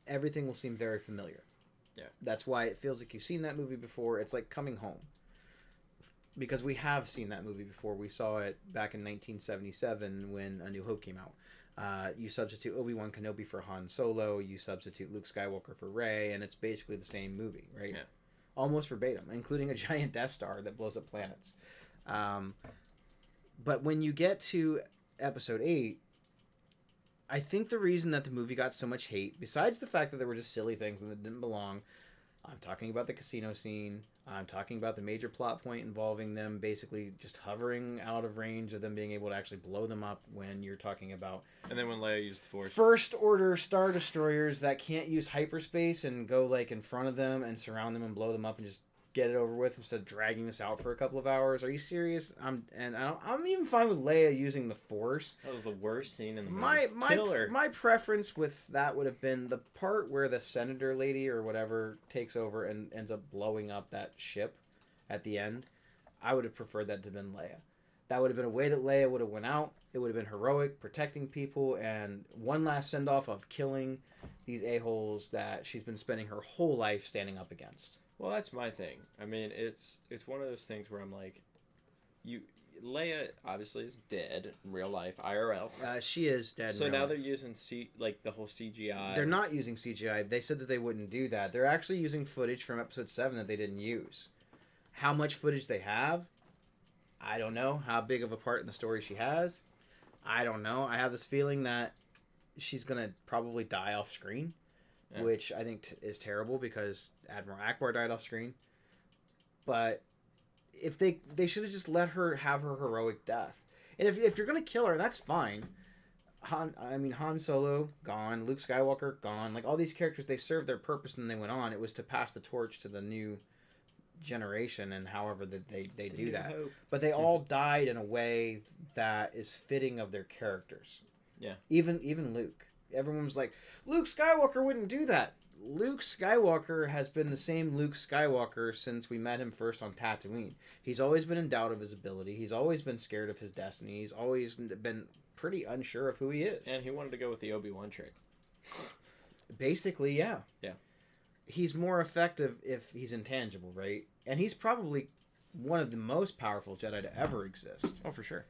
S1: everything will seem very familiar.
S2: Yeah.
S1: That's why it feels like you've seen that movie before. It's like coming home. Because we have seen that movie before. We saw it back in 1977 when A New Hope came out. You substitute Obi-Wan Kenobi for Han Solo. You substitute Luke Skywalker for Rey, and it's basically the same movie, right?
S2: Yeah.
S1: Almost verbatim, including a giant Death Star that blows up planets. But when you get to Episode 8, I think the reason that the movie got so much hate, besides the fact that there were just silly things and that didn't belong, I'm talking about the casino scene. I'm talking about the major plot point involving them basically just hovering out of range of them being able to actually blow them up when you're talking about...
S2: And then when Leia used the Force.
S1: First Order Star Destroyers that can't use hyperspace and go like in front of them and surround them and blow them up and just get it over with instead of dragging this out for a couple of hours. Are you serious? I'm even fine with Leia using the Force.
S2: That was the worst scene in the movie.
S1: My preference with that would have been the part where the senator lady or whatever takes over and ends up blowing up that ship at the end. I would have preferred that to have been Leia. That would have been a way that Leia would have went out. It would have been heroic, protecting people, and one last send-off of killing these a-holes that she's been spending her whole life standing up against.
S2: Well, that's my thing. I mean, it's one of those things where I'm like, Leia obviously is dead in real life, IRL.
S1: She is dead.
S2: So now they're using the whole CGI.
S1: They're not using CGI. They said that they wouldn't do that. They're actually using footage from Episode 7 that they didn't use. How much footage they have, I don't know. How big of a part in the story she has, I don't know. I have this feeling that she's gonna probably die off screen. Yeah. Which I think is terrible because Admiral Akbar died off screen. But if they should have just let her have her heroic death. And if you're going to kill her, that's fine. Han Solo, gone. Luke Skywalker, gone. Like, all these characters, they served their purpose and they went on. It was to pass the torch to the new generation and however that they do that. But they all died in a way that is fitting of their characters.
S2: Yeah.
S1: Even Luke. Everyone was like, Luke Skywalker wouldn't do that. Luke Skywalker has been the same Luke Skywalker since we met him first on Tatooine. He's always been in doubt of his ability. He's always been scared of his destiny. He's always been pretty unsure of who he is.
S2: And he wanted to go with the Obi-Wan trick.
S1: Basically, yeah.
S2: Yeah.
S1: He's more effective if he's intangible, right? And he's probably one of the most powerful Jedi to ever exist.
S2: Oh, for sure.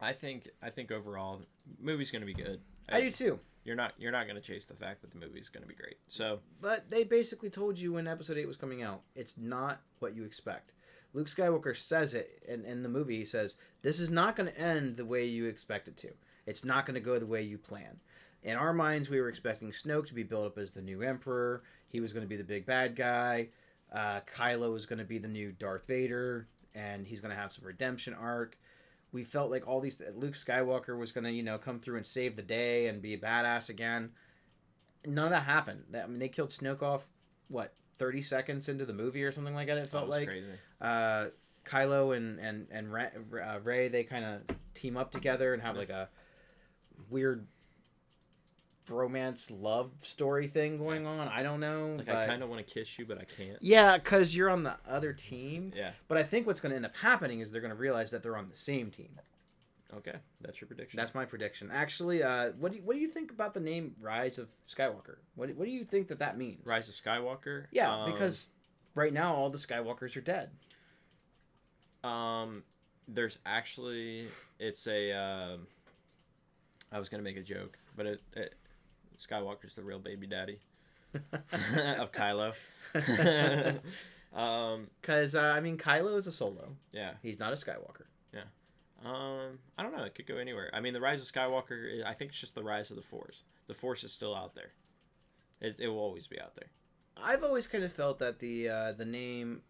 S2: I think overall, the movie's going to be good.
S1: I do too.
S2: You're not going to chase the fact that the movie's going to be great. So,
S1: but they basically told you when Episode 8 was coming out, it's not what you expect. Luke Skywalker says it in the movie. He says, this is not going to end the way you expect it to. It's not going to go the way you plan. In our minds, we were expecting Snoke to be built up as the new Emperor. He was going to be the big bad guy. Kylo was going to be the new Darth Vader, and he's going to have some redemption arc. We felt like all these... Luke Skywalker was going to, come through and save the day and be a badass again. None of that happened. I mean, they killed Snoke off, 30 seconds into the movie or something like that, it felt like.
S2: Crazy.
S1: Kylo and Rey, they kind of team up together and have, like, a weird bromance love story thing going on. I don't know.
S2: Like, I kind of want to kiss you, but I can't.
S1: Yeah, because you're on the other team.
S2: Yeah.
S1: But I think what's going to end up happening is they're going to realize that they're on the same team.
S2: Okay, that's your prediction.
S1: That's my prediction. Actually, what do you think about the name Rise of Skywalker? What do you think that means?
S2: Rise of Skywalker?
S1: Yeah, because right now all the Skywalkers are dead.
S2: There's actually... It's a... I was going to make a joke, but Skywalker's the real baby daddy of Kylo.
S1: Because, Kylo is a Solo.
S2: Yeah.
S1: He's not a Skywalker.
S2: Yeah. I don't know. It could go anywhere. I mean, the Rise of Skywalker. I think it's just the rise of the Force. The Force is still out there. It will always be out there.
S1: I've always kind of felt that the name.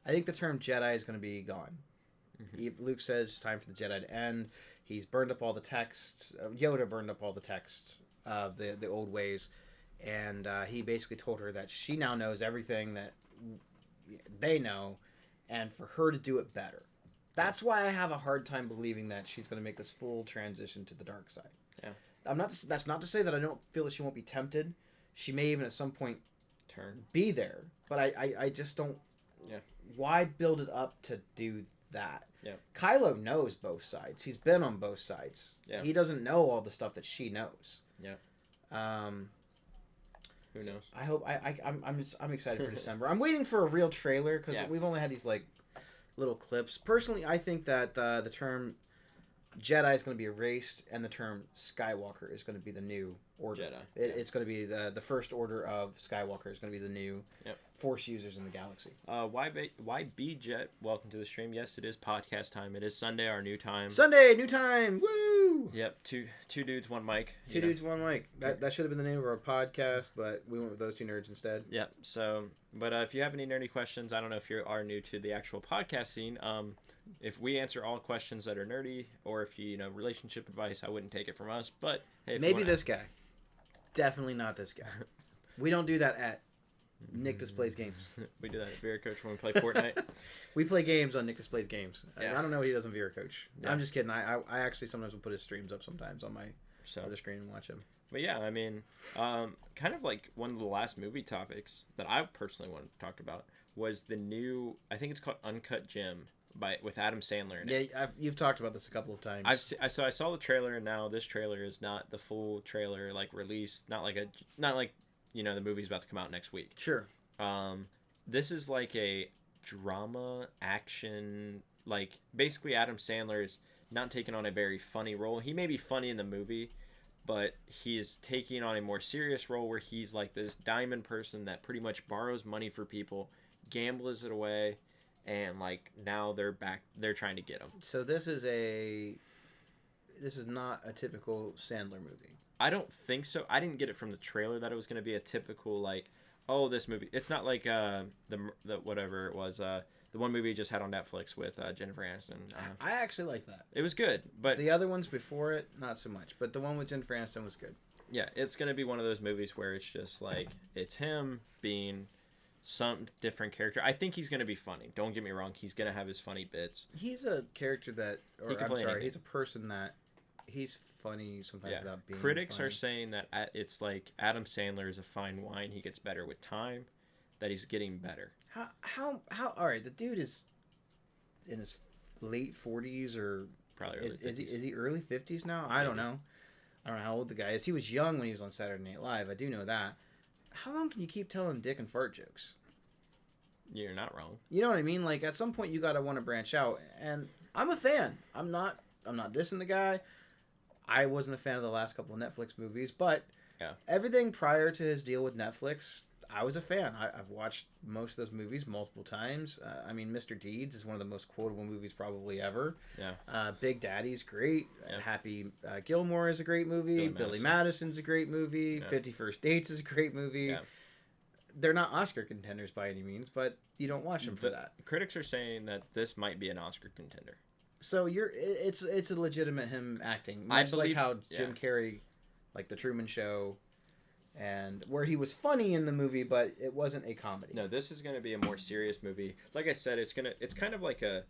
S1: I think the term Jedi is going to be gone. If Luke says it's time for the Jedi to end, he's burned up all the text. Yoda burned up all the text of the old ways, and he basically told her that she now knows everything that they know, and for her to do it better. That's why I have a hard time believing that she's going to make this full transition to the dark side.
S2: Yeah.
S1: That's not to say that I don't feel that she won't be tempted. She may even at some point
S2: Turn.
S1: be there, but I just don't.
S2: Yeah.
S1: Why build it up to do that?
S2: Yeah.
S1: Kylo knows both sides. He's been on both sides.
S2: Yeah.
S1: He doesn't know all the stuff that she knows.
S2: Yeah. Who knows?
S1: So I hope I'm excited for December. I'm waiting for a real trailer because we've only had these like little clips. Personally, I think that the term Jedi is going to be erased, and the term Skywalker is going to be the new order.
S2: Jedi.
S1: It's going to be the first order of Skywalker is going to be the new Force users in the galaxy.
S2: Why be Jet? Welcome to the stream. Yes, it is podcast time. It is Sunday, our new time.
S1: Sunday, new time. Woo!
S2: Yep. Two dudes, one mic.
S1: Two dudes, one mic. That should have been the name of our podcast, but we went with those two nerds instead.
S2: Yep. So, but if you have any nerdy questions, I don't know if you are new to the actual podcast scene. If we answer all questions that are nerdy, or if you know relationship advice, I wouldn't take it from us. But hey,
S1: maybe this guy. Definitely not this guy. We don't do that at Nick Displays Games.
S2: We do that at VR Coach when we play Fortnite.
S1: We play games on Nick Displays Games.
S2: Yeah.
S1: I don't know what he does on VR Coach.
S2: Yeah.
S1: I'm just kidding. I actually sometimes will put his streams up sometimes on my other screen and watch him.
S2: But yeah, I mean, kind of like one of the last movie topics that I personally wanted to talk about was the new. I think it's called Uncut Gem with Adam Sandler in it.
S1: Yeah, you've talked about this a couple of times.
S2: I saw the trailer, and now this trailer is not the full trailer like released. Not like you know the movie's about to come out next week.
S1: Sure.
S2: This is like a drama action. Like basically, Adam Sandler is not taking on a very funny role. He may be funny in the movie, but he's taking on a more serious role where he's like this diamond person that pretty much borrows money for people, gambles it away, and like now they're trying to get him.
S1: So this is not a typical Sandler movie.
S2: I don't think so. I didn't get it from the trailer that it was going to be a typical like, oh, this movie. It's not like the whatever it was, the one movie he just had on Netflix with Jennifer Aniston.
S1: I actually like that.
S2: It was good, but
S1: the other ones before it, not so much. But the one with Jennifer Aniston was good.
S2: Yeah, it's going to be one of those movies where it's just like it's him being some different character. I think he's going to be funny. Don't get me wrong. He's going to have his funny bits.
S1: He's a character that, he's a person that he's funny sometimes without being
S2: Critics
S1: funny.
S2: are saying that it's like Adam Sandler is a fine wine. He gets better with time, that he's getting better.
S1: How all right, the dude is in his late 40s or
S2: probably early 50s.
S1: Is he early 50s now? I don't know. I don't know how old the guy is. He was young when he was on Saturday Night Live. I do know that. How long can you keep telling dick and fart jokes?
S2: You're not wrong.
S1: You know what I mean? Like at some point you got to want to branch out. And I'm a fan. I'm not dissing the guy. I wasn't a fan of the last couple of Netflix movies, but everything prior to his deal with Netflix, I was a fan. I've watched most of those movies multiple times. I mean, Mr. Deeds is one of the most quotable movies probably ever.
S2: Yeah.
S1: Big Daddy's great.
S2: Yeah.
S1: Happy Gilmore is a great movie. Billy Madison's a great movie.
S2: Yeah.
S1: 50 First Dates is a great movie.
S2: Yeah.
S1: They're not Oscar contenders by any means, but you don't watch them for that.
S2: Critics are saying that this might be an Oscar contender.
S1: So it's a legitimate him acting, much like how Jim Carrey, like The Truman Show, and where he was funny in the movie, but it wasn't a comedy.
S2: No, this is going to be a more serious movie. Like I said, it's kind of like I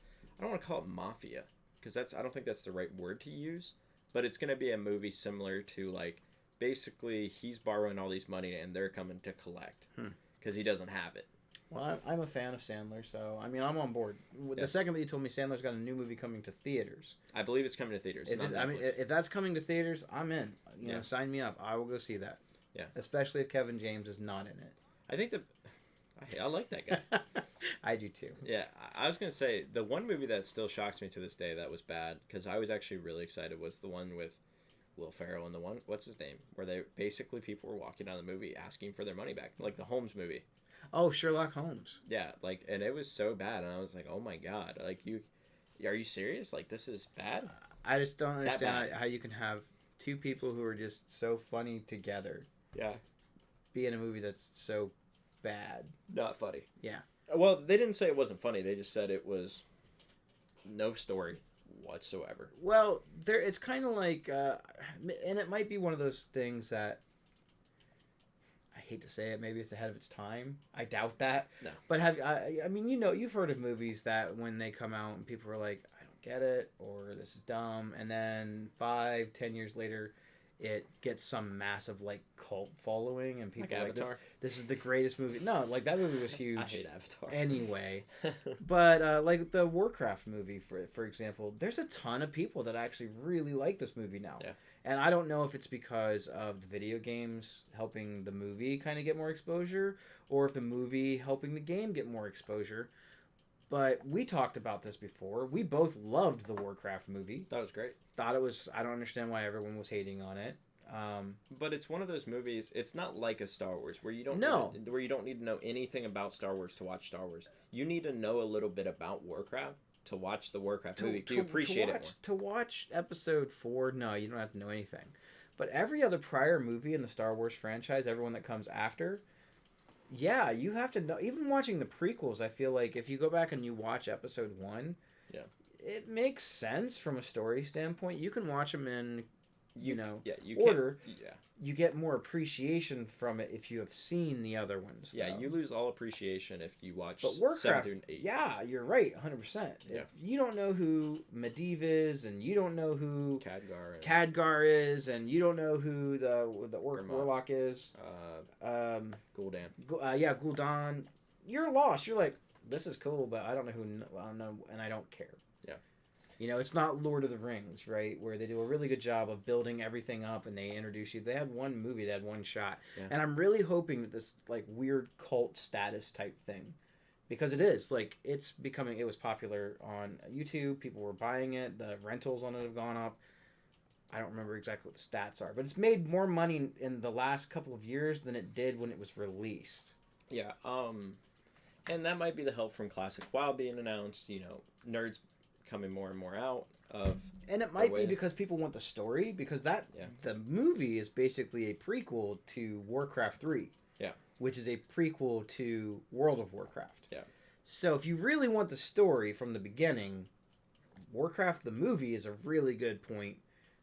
S2: don't want to call it mafia because I don't think that's the right word to use, but it's going to be a movie similar to like basically he's borrowing all these money and they're coming to collect because he doesn't have it.
S1: Well, I'm a fan of Sandler, so I mean I'm on board. The second that you told me Sandler's got a new movie coming to theaters,
S2: I believe it's coming to theaters.
S1: If that's coming to theaters, I'm in. You know, sign me up. I will go see that.
S2: Yeah.
S1: Especially if Kevin James is not in it.
S2: I think I like that guy.
S1: I do too.
S2: Yeah, I was gonna say the one movie that still shocks me to this day that was bad because I was actually really excited was the one with Will Ferrell and the one what's his name where they basically people were walking out of the movie asking for their money back, like the Holmes movie.
S1: Oh, Sherlock Holmes.
S2: Yeah, like and it was so bad and I was like, oh my god, like Are you serious? Like, this is bad?
S1: I just don't
S2: That
S1: understand
S2: bad.
S1: how you can have two people who are just so funny together
S2: Yeah.
S1: be in a movie that's so bad.
S2: Not funny.
S1: Yeah.
S2: Well, they didn't say it wasn't funny. They just said it was no story whatsoever.
S1: Well, there it's kind of like, and it might be one of those things that I hate to say it. Maybe it's ahead of its time. I doubt that.
S2: No.
S1: But I mean, you've heard of movies that when they come out and people are like, I don't get it, or this is dumb, and then 5, 10 years later, it gets some massive like cult following, and people
S2: Like
S1: are like,
S2: Avatar?
S1: this is the greatest movie. No, like that movie was huge.
S2: I hate Avatar.
S1: Anyway, but like the Warcraft movie, for example, there's a ton of people that actually really like this movie now.
S2: Yeah.
S1: And I don't know if it's because of the video games helping the movie kind of get more exposure, or if the movie helping the game get more exposure. But we talked about this before. We both loved the Warcraft movie.
S2: That was great.
S1: Thought it was. I don't understand why everyone was hating on it.
S2: But it's one of those movies. It's not like a Star Wars where you don't
S1: No.
S2: where you don't need to know anything about Star Wars to watch Star Wars. You need to know a little bit about Warcraft to watch the Warcraft movie to appreciate it more.
S1: To watch episode 4, no, you don't have to know anything. But every other prior movie in the Star Wars franchise, everyone that comes after, yeah, you have to know. Even watching the prequels, I feel like if you go back and you watch episode 1,
S2: Yeah.
S1: it makes sense from a story standpoint. You can watch them in, you order.
S2: Yeah.
S1: You get more appreciation from it if you have seen the other ones.
S2: Yeah,
S1: though.
S2: you lose all appreciation if you watch
S1: But
S2: 7
S1: Warcraft,
S2: through 8.
S1: yeah, you're right, 100%.
S2: Yeah.
S1: If you don't know who Medivh is, and you don't know who
S2: Khadgar and
S1: Khadgar is, and you don't know who the Orc
S2: Grimlock.
S1: Warlock is,
S2: Gul'dan.
S1: Gul'dan, you're lost. You're like, this is cool, but I don't know I don't know, and I don't care.
S2: Yeah.
S1: You know, it's not Lord of the Rings, right? Where they do a really good job of building everything up and they introduce you. They had one movie, they had one shot.
S2: Yeah.
S1: And I'm really hoping that this, like, weird cult status type thing, because it is, like, it was popular on YouTube. People were buying it. The rentals on it have gone up. I don't remember exactly what the stats are, but it's made more money in the last couple of years than it did when it was released.
S2: Yeah. And that might be the help from Classic WoW being announced. You know, nerds coming more and more out of.
S1: And it might
S2: way.
S1: be because people want the story, because
S2: Yeah.
S1: the movie is basically a prequel to Warcraft 3.
S2: Yeah.
S1: Which is a prequel to World of Warcraft.
S2: Yeah.
S1: So if you really want the story from the beginning, Warcraft the movie is a really good point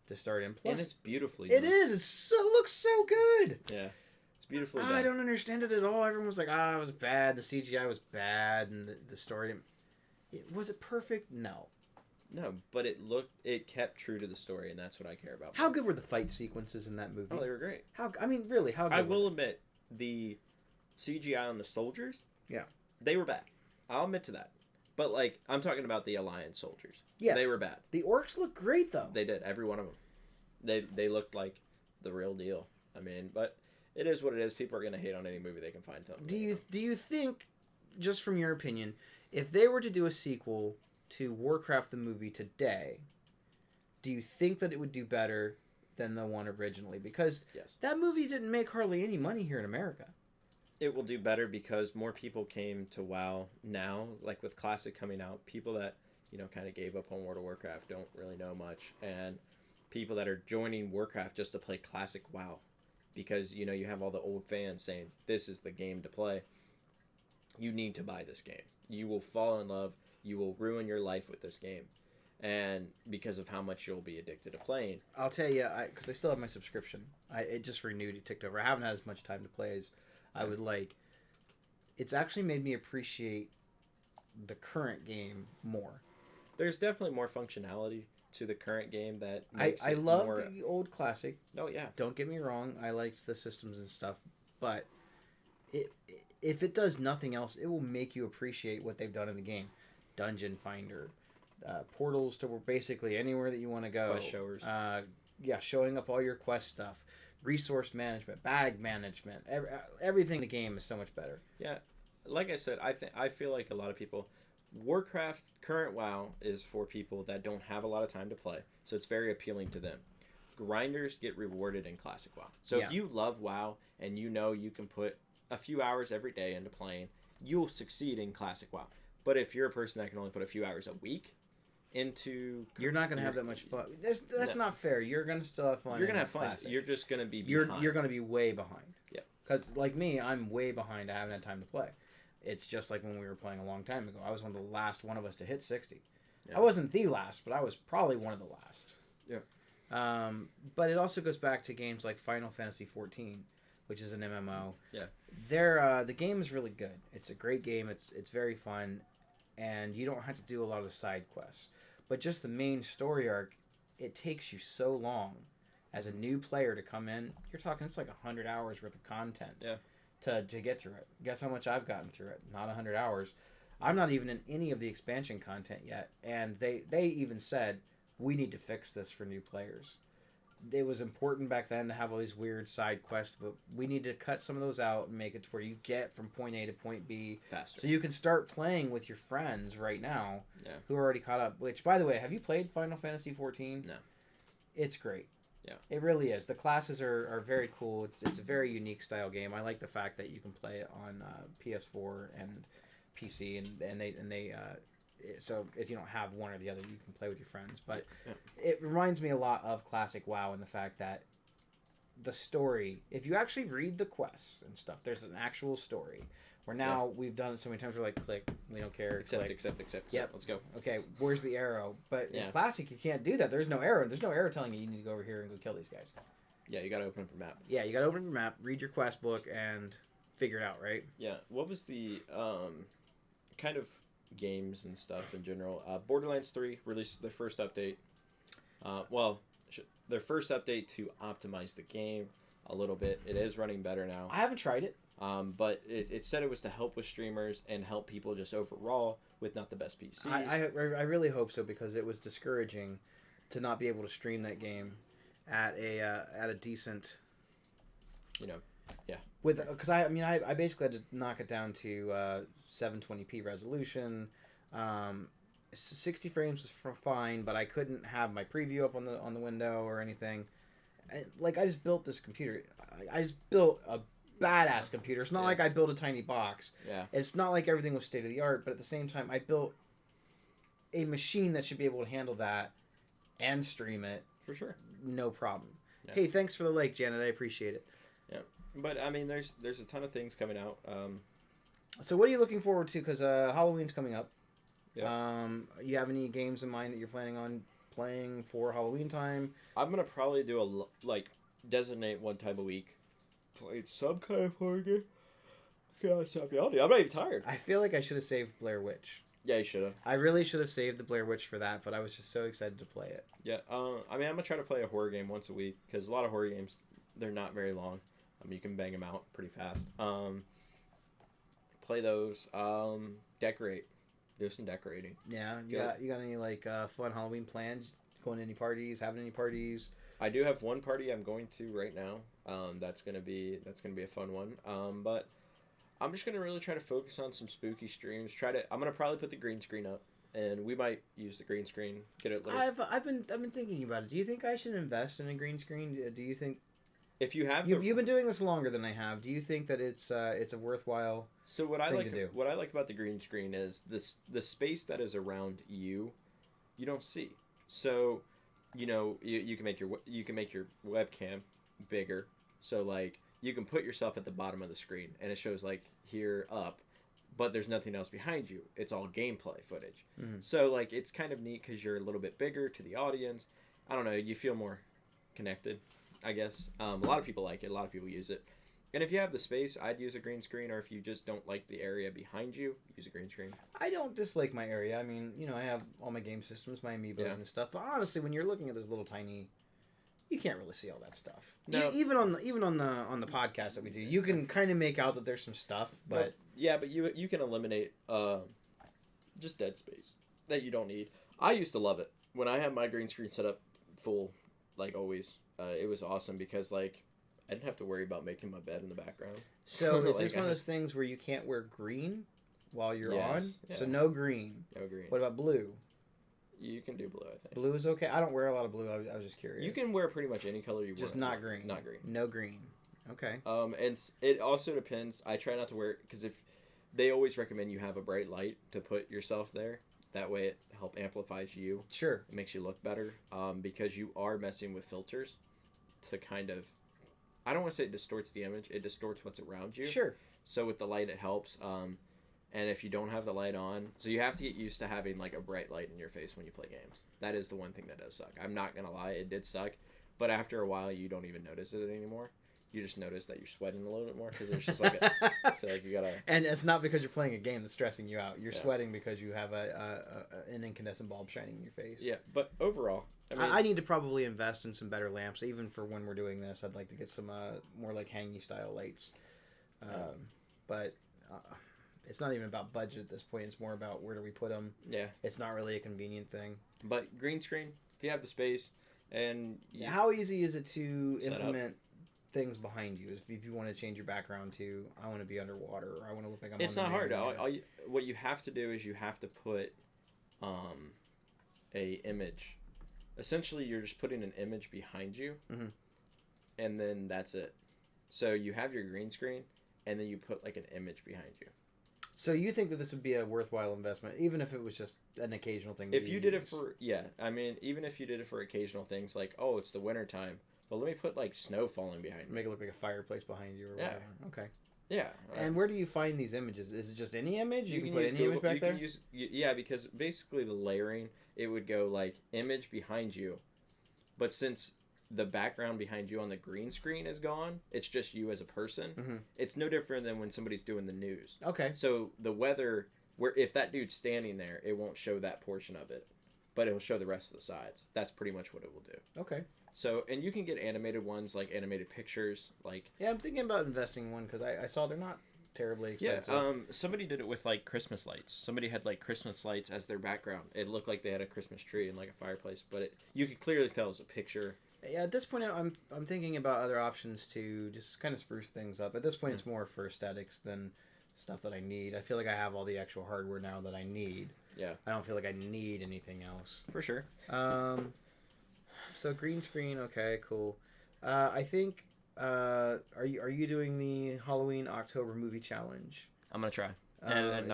S1: to start in. Plus,
S2: And it's beautifully
S1: it
S2: done.
S1: is. It looks so good.
S2: Yeah. It's beautifully done.
S1: I don't understand it at all. Everyone was like, it was bad. The CGI was bad, and the story. Was it perfect? No.
S2: No, but it kept true to the story, and that's what I care about.
S1: How good were the fight sequences in that movie?
S2: Oh, they were great.
S1: Really, how good
S2: I
S1: were
S2: will
S1: they?
S2: admit, the CGI on the soldiers,
S1: Yeah.
S2: they were bad. I'll admit to that. But, like, I'm talking about the Alliance soldiers.
S1: Yes.
S2: They were bad.
S1: The orcs look great, though.
S2: They did, every one of them. They looked like the real deal. I mean, but it is what it is. People are going to hate on any movie they can find.
S1: Do you think, just from your opinion, if they were to do a sequel to Warcraft the movie today, do you think that it would do better than the one originally? Because
S2: Yes.
S1: that movie didn't make hardly any money here in America.
S2: It will do better because more people came to WoW now, like with Classic coming out. People that, kind of gave up on World of Warcraft don't really know much. And people that are joining Warcraft just to play Classic WoW. Because, you have all the old fans saying, this is the game to play. You need to buy this game. You will fall in love. You will ruin your life with this game. And because of how much you'll be addicted to playing.
S1: I'll tell you, because I still have my subscription. It just renewed. It ticked over. I haven't had as much time to play as I would like. It's actually made me appreciate the current game more.
S2: There's definitely more functionality to the current game that
S1: I
S2: makes it
S1: love
S2: more...
S1: the old classic.
S2: Oh, yeah.
S1: Don't get me wrong. I liked the systems and stuff. But if it does nothing else, it will make you appreciate what they've done in the game. Dungeon Finder. Portals to basically anywhere that you want to go.
S2: Quest showers.
S1: Showing up all your quest stuff. Resource management, bag management, everything in the game is so much better.
S2: Yeah, like I said, I feel like a lot of people, Warcraft current WoW is for people that don't have a lot of time to play, so it's very appealing to them. Grinders get rewarded in Classic WoW. So
S1: Yeah.
S2: if you love WoW and you can put a few hours every day into playing, you'll succeed in Classic WoW. But if you're a person that can only put a few hours a week, into
S1: You're not gonna have that much fun. That's
S2: No.
S1: not fair. You're gonna still have fun.
S2: You're gonna
S1: in
S2: have fun.
S1: Classic.
S2: You're just gonna be
S1: you're
S2: behind.
S1: you're gonna be way behind.
S2: Yeah.
S1: Because like me, I'm way behind. I haven't had time to play. It's just like when we were playing a long time ago. I was one of the last one of us to hit 60.
S2: Yeah.
S1: I wasn't the last, but I was probably one of the last.
S2: Yeah.
S1: But it also goes back to games like Final Fantasy 14, which is an MMO.
S2: Yeah.
S1: The game is really good. It's a great game. It's very fun, and you don't have to do a lot of the side quests. But just the main story arc, it takes you so long as a new player to come in. You're talking it's like 100 hours worth of content.
S2: Yeah.
S1: To get through it. Guess how much I've gotten through it? Not 100 hours. I'm not even in any of the expansion content yet, and they even said we need to fix this for new players. It was important back then to have all these weird side quests, but we need to cut some of those out and make it to where you get from point A to point B
S2: Faster.
S1: so you can start playing with your friends right now
S2: Yeah.
S1: who are already caught up. Which, by the way, have you played Final Fantasy 14?
S2: No.
S1: It's great.
S2: Yeah.
S1: It really is. The classes are very cool. It's a very unique style game. I like the fact that you can play it on PS4 and PC, and they so if you don't have one or the other, you can play with your friends. But it reminds me a lot of classic WoW in the fact that the story, if you actually read the quests and stuff, there's an actual story. Where now we've done it so many times, we're like, click, we don't care.
S2: Accept.
S1: Yep.
S2: Yep. Let's go.
S1: Okay, where's the arrow? But
S2: Yeah.
S1: in Classic, you can't do that. There's no arrow. There's no arrow telling you need to go over here and go kill these guys.
S2: Yeah, you gotta open up your map.
S1: Yeah, you got to open your map, read your quest book, and figure it out, right?
S2: Yeah. What was the kind of games and stuff in general? Borderlands 3 released their first update. Their first update to optimize the game a little bit. It is running better now.
S1: I haven't tried it.
S2: But it said it was to help with streamers and help people just overall with not the best PCs.
S1: I really hope so because it was discouraging to not be able to stream that game at a decent. Because I basically had to knock it down to 720p resolution. 60 frames was fine, but I couldn't have my preview up on the window or anything. I just built this computer. I just built a badass computer. It's not like I built a tiny box.
S2: Yeah.
S1: It's not like everything was state of the art, but at the same time, I built a machine that should be able to handle that and stream it.
S2: For sure.
S1: No problem.
S2: Yeah.
S1: Hey, thanks for the like, Janet. I appreciate it.
S2: Yeah. But I mean, there's a ton of things coming out.
S1: So what are you looking forward to? Because Halloween's coming up.
S2: Yeah.
S1: You have any games in mind that you're planning on playing for Halloween time?
S2: I'm gonna probably do designate one time a week. Played some kind of horror game. God, stop yelling. I'm not even tired.
S1: I feel like I should have saved Blair Witch.
S2: Yeah, you should have.
S1: I really should have saved the Blair Witch for that, but I was just so excited to play it.
S2: Yeah. I mean, I'm gonna try to play a horror game once a week because a lot of horror games they're not very long. You can bang them out pretty fast. Play those. Decorate. Do some decorating.
S1: Yeah. You got any fun Halloween plans? Going to any parties? Having any parties?
S2: I do have one party I'm going to right now. That's gonna be a fun one. But I'm just gonna really try to focus on some spooky streams. I'm gonna probably put the green screen up, and we might use the green screen. Get it.
S1: I've been thinking about it. Do you think I should invest in a green screen? Do you think?
S2: If you have,
S1: you've been doing this longer than I have. Do you think that it's a worthwhile?
S2: So what
S1: thing to do?
S2: What I like about the green screen is the space that is around you don't see. So, you can make your webcam bigger. So you can put yourself at the bottom of the screen and it shows here up, but there's nothing else behind you. It's all gameplay footage.
S1: Mm-hmm.
S2: So it's kind of neat because you're a little bit bigger to the audience. I don't know. You feel more connected, I guess. A lot of people like it. A lot of people use it. And if you have the space, I'd use a green screen. Or if you just don't like the area behind you, use a green screen.
S1: I don't dislike my area. I mean, I have all my game systems, my amiibos and stuff. But honestly, when you're looking at this little tiny, you can't really see all that stuff.
S2: No.
S1: Even on the podcast that we do, you can kind of make out that there's some stuff. But
S2: but you can eliminate just dead space that you don't need. I used to love it when I had my green screen set up full, always. It was awesome because I didn't have to worry about making my bed in the background.
S1: So is this one of those things where you can't wear green while you're on?
S2: Yeah.
S1: So no green.
S2: No green.
S1: What about blue?
S2: You can do blue, I think.
S1: Blue is okay. I don't wear a lot of blue. I was just curious.
S2: You can wear pretty much any color you want.
S1: Just not green.
S2: Not green.
S1: No green. Okay.
S2: And it also depends. I try not to wear it because if they always recommend you have a bright light to put yourself there. That way it help amplifies you.
S1: Sure.
S2: It makes you look better because you are messing with filters to kind of, I don't want to say it distorts the image, it distorts what's around you.
S1: Sure.
S2: So with the light, it helps. And if you don't have the light on, so you have to get used to having like a bright light in your face when you play games. That is the one thing that does suck. I'm not gonna lie, it did suck, but after a while, you don't even notice it anymore. You just notice that you're sweating a little bit more because there's just like I feel like you gotta.
S1: And it's not because you're playing a game that's stressing you out. You're
S2: Yeah.
S1: sweating because you have an incandescent bulb shining in your face.
S2: Yeah, but overall, I mean,
S1: I need to probably invest in some better lamps, even for when we're doing this. I'd like to get some more like hangy style lights. But it's not even about budget at this point. It's more about where do we put them.
S2: yeah.
S1: It's not really a convenient thing.
S2: But green screen, if you have the space, and
S1: How easy is it to
S2: Set up.
S1: implement things behind you? If you want to change your background to, I want to be underwater, or I want to look like I'm.
S2: it's
S1: on
S2: not
S1: the
S2: hard.
S1: main
S2: What you have to do is you have to put a image. Essentially, you're just putting an image behind you,
S1: Mhm.
S2: and then that's it. So you have your green screen, and then you put like an image behind you.
S1: So you think that this would be a worthwhile investment, even if it was just an occasional thing?
S2: If you did it for, yeah, I mean, even if you did it for occasional things like, oh, it's the winter time, well, let me put like snow falling behind me.
S1: make it look like a fireplace behind you, or
S2: Yeah.
S1: whatever. Okay.
S2: Yeah.
S1: And where do you find these images? Is it just any image? You can put
S2: use
S1: any image
S2: Google-
S1: back
S2: you
S1: there.
S2: can use, yeah, because basically the layering, it would go like image behind you, but since the background behind you on the green screen is gone, it's just you as a person.
S1: Mhm.
S2: It's no different than when somebody's doing the news.
S1: Okay.
S2: So the weather, where if that dude's standing there, it won't show that portion of it, but it'll show the rest of the sides. That's pretty much what it will do.
S1: Okay.
S2: So, and you can get animated ones like animated pictures, like
S1: Yeah, I'm thinking about investing in one because I saw they're not terribly
S2: yeah.
S1: expensive.
S2: Somebody did it with like Christmas lights. Somebody had like Christmas lights as their background. It looked like they had a Christmas tree and like a fireplace, but you could clearly tell it was a picture.
S1: Yeah, at this point, I'm thinking about other options to just kind of spruce things up. At this point, it's more for aesthetics than stuff that I need. I feel like I have all the actual hardware now that I need.
S2: Yeah.
S1: I don't feel like I need anything else.
S2: For sure.
S1: So green screen, okay, cool. I think are you doing the Halloween October movie challenge?
S2: I'm gonna try. And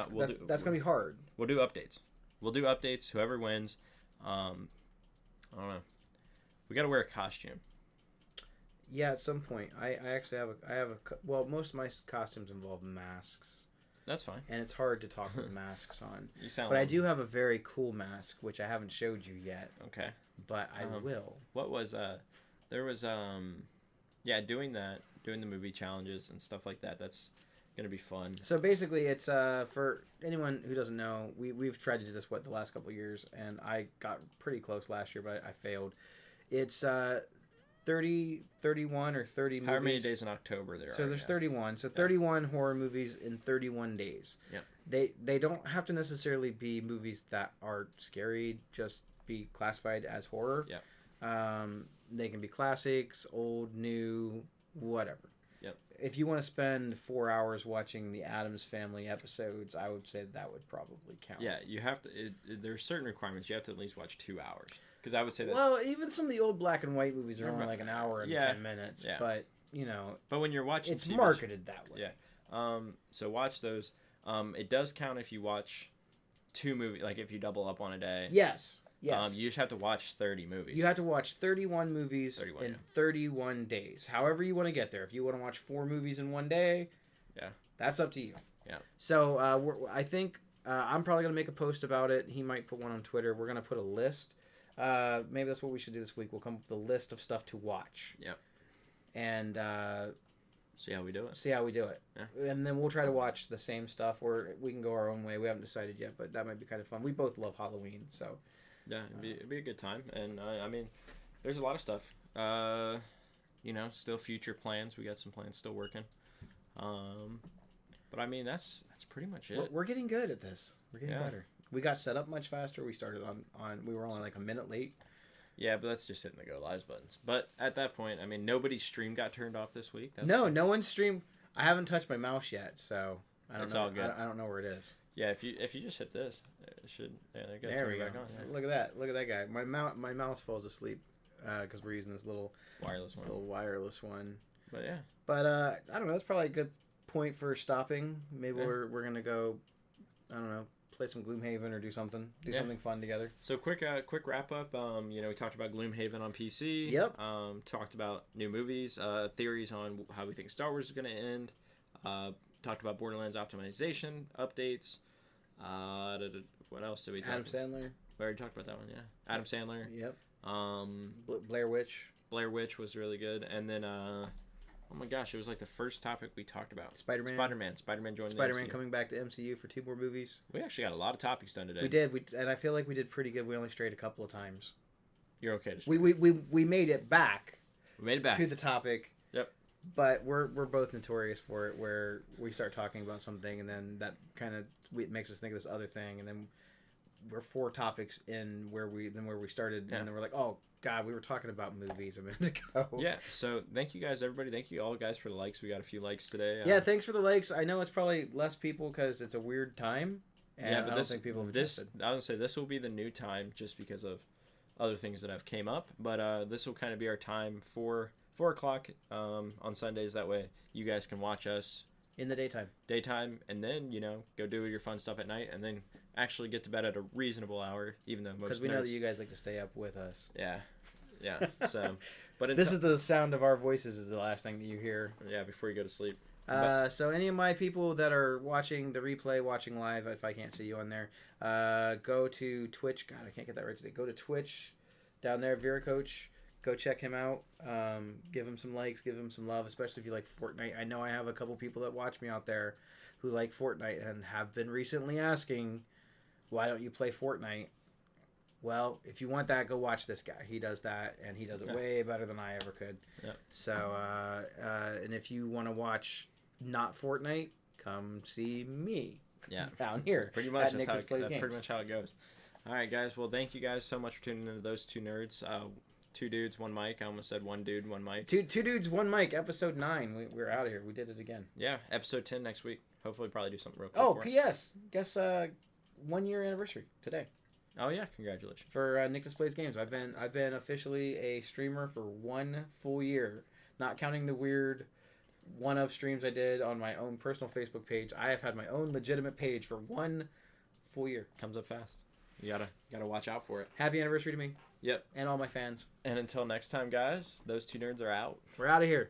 S1: That's gonna be hard.
S2: We'll do updates. We'll do updates. Whoever wins, I don't know. We gotta wear a costume.
S1: Yeah, at some point. I actually have a well, most of my costumes involve masks,
S2: That's fine.
S1: and it's hard to talk with masks on.
S2: You sound.
S1: But I do have a very cool mask, which I haven't showed you yet,
S2: Okay.
S1: but I will.
S2: What was there was yeah, doing the movie challenges and stuff like that. That's gonna be fun.
S1: So basically, it's for anyone who doesn't know, we've tried to do this the last couple of years, and I got pretty close last year, but I failed. It's 30, 31, or 30 movies.
S2: How many days in October there are?
S1: So there's
S2: yeah.
S1: 31. So 31 horror movies in 31 days.
S2: Yeah.
S1: They don't have to necessarily be movies that are scary, just be classified as horror.
S2: Yeah.
S1: They can be classics, old, new, whatever.
S2: Yep.
S1: If you want to spend 4 hours watching the Addams Family episodes, I would say that would probably count.
S2: Yeah, you have to. There's certain requirements. You have to at least watch 2 hours. Because I would say that.
S1: Well, even some of the old black and white movies are
S2: They're
S1: only
S2: mu-
S1: like an hour and
S2: yeah,
S1: 10 minutes.
S2: yeah.
S1: But, you know,
S2: But when you're watching,
S1: it's
S2: TV
S1: marketed that way.
S2: Yeah. So watch those. It does count if you watch 2 movies. Like if you double up on a day.
S1: Yes. Yes.
S2: You just have to watch 30 movies.
S1: You have to watch 31 movies
S2: 31,
S1: in
S2: yeah.
S1: 31 days. However you want to get there. If you want to watch 4 movies in one day,
S2: Yeah.
S1: that's up to you.
S2: Yeah.
S1: So I think I'm probably going to make a post about it. He might put one on Twitter. We're going to put a list. Maybe that's what we should do this week. We'll come up with a list of stuff to watch.
S2: Yeah.
S1: And
S2: See how we do it.
S1: see how we do it.
S2: Yeah.
S1: And then we'll try to watch the same stuff, or we can go our own way. We haven't decided yet, but that might be kind of fun. We both love Halloween, so.
S2: Yeah, it'd be a good time. And I mean, there's a lot of stuff. Still future plans. We got some plans still working. But I mean, that's pretty much it.
S1: We're getting good at this. We're getting
S2: Yeah.
S1: better. We got set up much faster. We started on we were only like a minute late.
S2: Yeah, but that's just hitting the go lives buttons. But at that point, I mean, nobody's stream got turned off this week. That's
S1: No one streamed. I haven't touched my mouse yet, so I don't
S2: It's
S1: know.
S2: all good.
S1: I don't know where it is.
S2: Yeah, if you just hit this, it should. Yeah,
S1: There we go.
S2: back on. Yeah.
S1: Look at that. Look at that guy. My mouse falls asleep because we're using this little
S2: Wireless one.
S1: little wireless one.
S2: But yeah,
S1: But I don't know. That's probably a good point for stopping. Maybe
S2: Yeah.
S1: we're gonna go. I don't know. play some Gloomhaven or do something. Do
S2: Yeah.
S1: something fun together.
S2: So quick wrap up. You know, we talked about Gloomhaven on PC.
S1: Yep.
S2: Talked about new movies, theories on how we think Star Wars is going to end. Talked about Borderlands optimization updates. What else did we talk
S1: Adam
S2: about?
S1: Sandler.
S2: We already talked about that one, yeah. Adam Sandler.
S1: Yep.
S2: Um,
S1: Blair Witch.
S2: Blair Witch was really good. And then, oh my gosh, it was like the first topic we talked about.
S1: Spider-Man.
S2: Spider-Man joined
S1: Spider-Man
S2: the MCU.
S1: coming back to MCU for 2 more movies.
S2: We actually got a lot of topics done today.
S1: We did. And I feel like we did pretty good. We only strayed a couple of times.
S2: You're okay to
S1: We made it back.
S2: We made it back.
S1: To the topic.
S2: Yep.
S1: But we're both notorious for it, where we start talking about something and then that kind of makes us think of this other thing, and then we're 4 topics in where we started,
S2: Yeah.
S1: and then we're like, oh god, we were talking about movies a minute ago.
S2: Yeah. So thank you guys, everybody. Thank you all guys for the likes. We got a few likes today.
S1: Yeah, thanks for the likes. I know it's probably less people because it's a weird time, and I don't think people have adjusted.
S2: I would say this will be the new time just because of other things that have came up. But this will kind of be our time for 4 o'clock on Sundays. That way you guys can watch us
S1: In the daytime,
S2: and then go do your fun stuff at night, and then actually get to bed at a reasonable hour, even though most
S1: because we know
S2: nerds-
S1: that you guys like to stay up with us.
S2: yeah. So, but
S1: This is the sound of our voices is the last thing that you hear.
S2: before you go to sleep.
S1: So any of my people that are watching the replay, watching live, if I can't see you on there, go to Twitch. God, I can't get that right today. Go to Twitch down there, Vera Coach. Go check him out. Give him some likes, give him some love, especially if you like Fortnite. I know I have a couple people that watch me out there who like Fortnite and have been recently asking, why don't you play Fortnite? Well, if you want that, go watch this guy. He does that, and he does it way better than I ever could.
S2: Yeah.
S1: So, and if you want to watch not Fortnite, come see me.
S2: Yeah.
S1: Down here.
S2: Pretty much.
S1: at
S2: That's
S1: Nicholas Plays Games.
S2: pretty much how it goes. All right, guys. Well, thank you guys so much for tuning into those 2 nerds. 2 dudes, 1 mic. I almost said 1 dude, 1 mic.
S1: Two dudes, 1 mic. Episode 9. We're out of here. We did it again.
S2: Yeah. Episode 10 next week. Hopefully, probably do something real quick.
S1: Oh,
S2: for it.
S1: P.S. Guess 1 year anniversary today
S2: Oh yeah. Congratulations.
S1: for Nicholas Plays Games. I've been officially a streamer for 1 full year, not counting the weird one-of streams I did on my own personal Facebook page. I have had my own legitimate page for 1 full year.
S2: Comes up fast. You gotta watch out for it.
S1: Happy anniversary to me.
S2: Yep.
S1: And all my fans.
S2: And until next time, guys, those 2 nerds are out.
S1: We're out of here.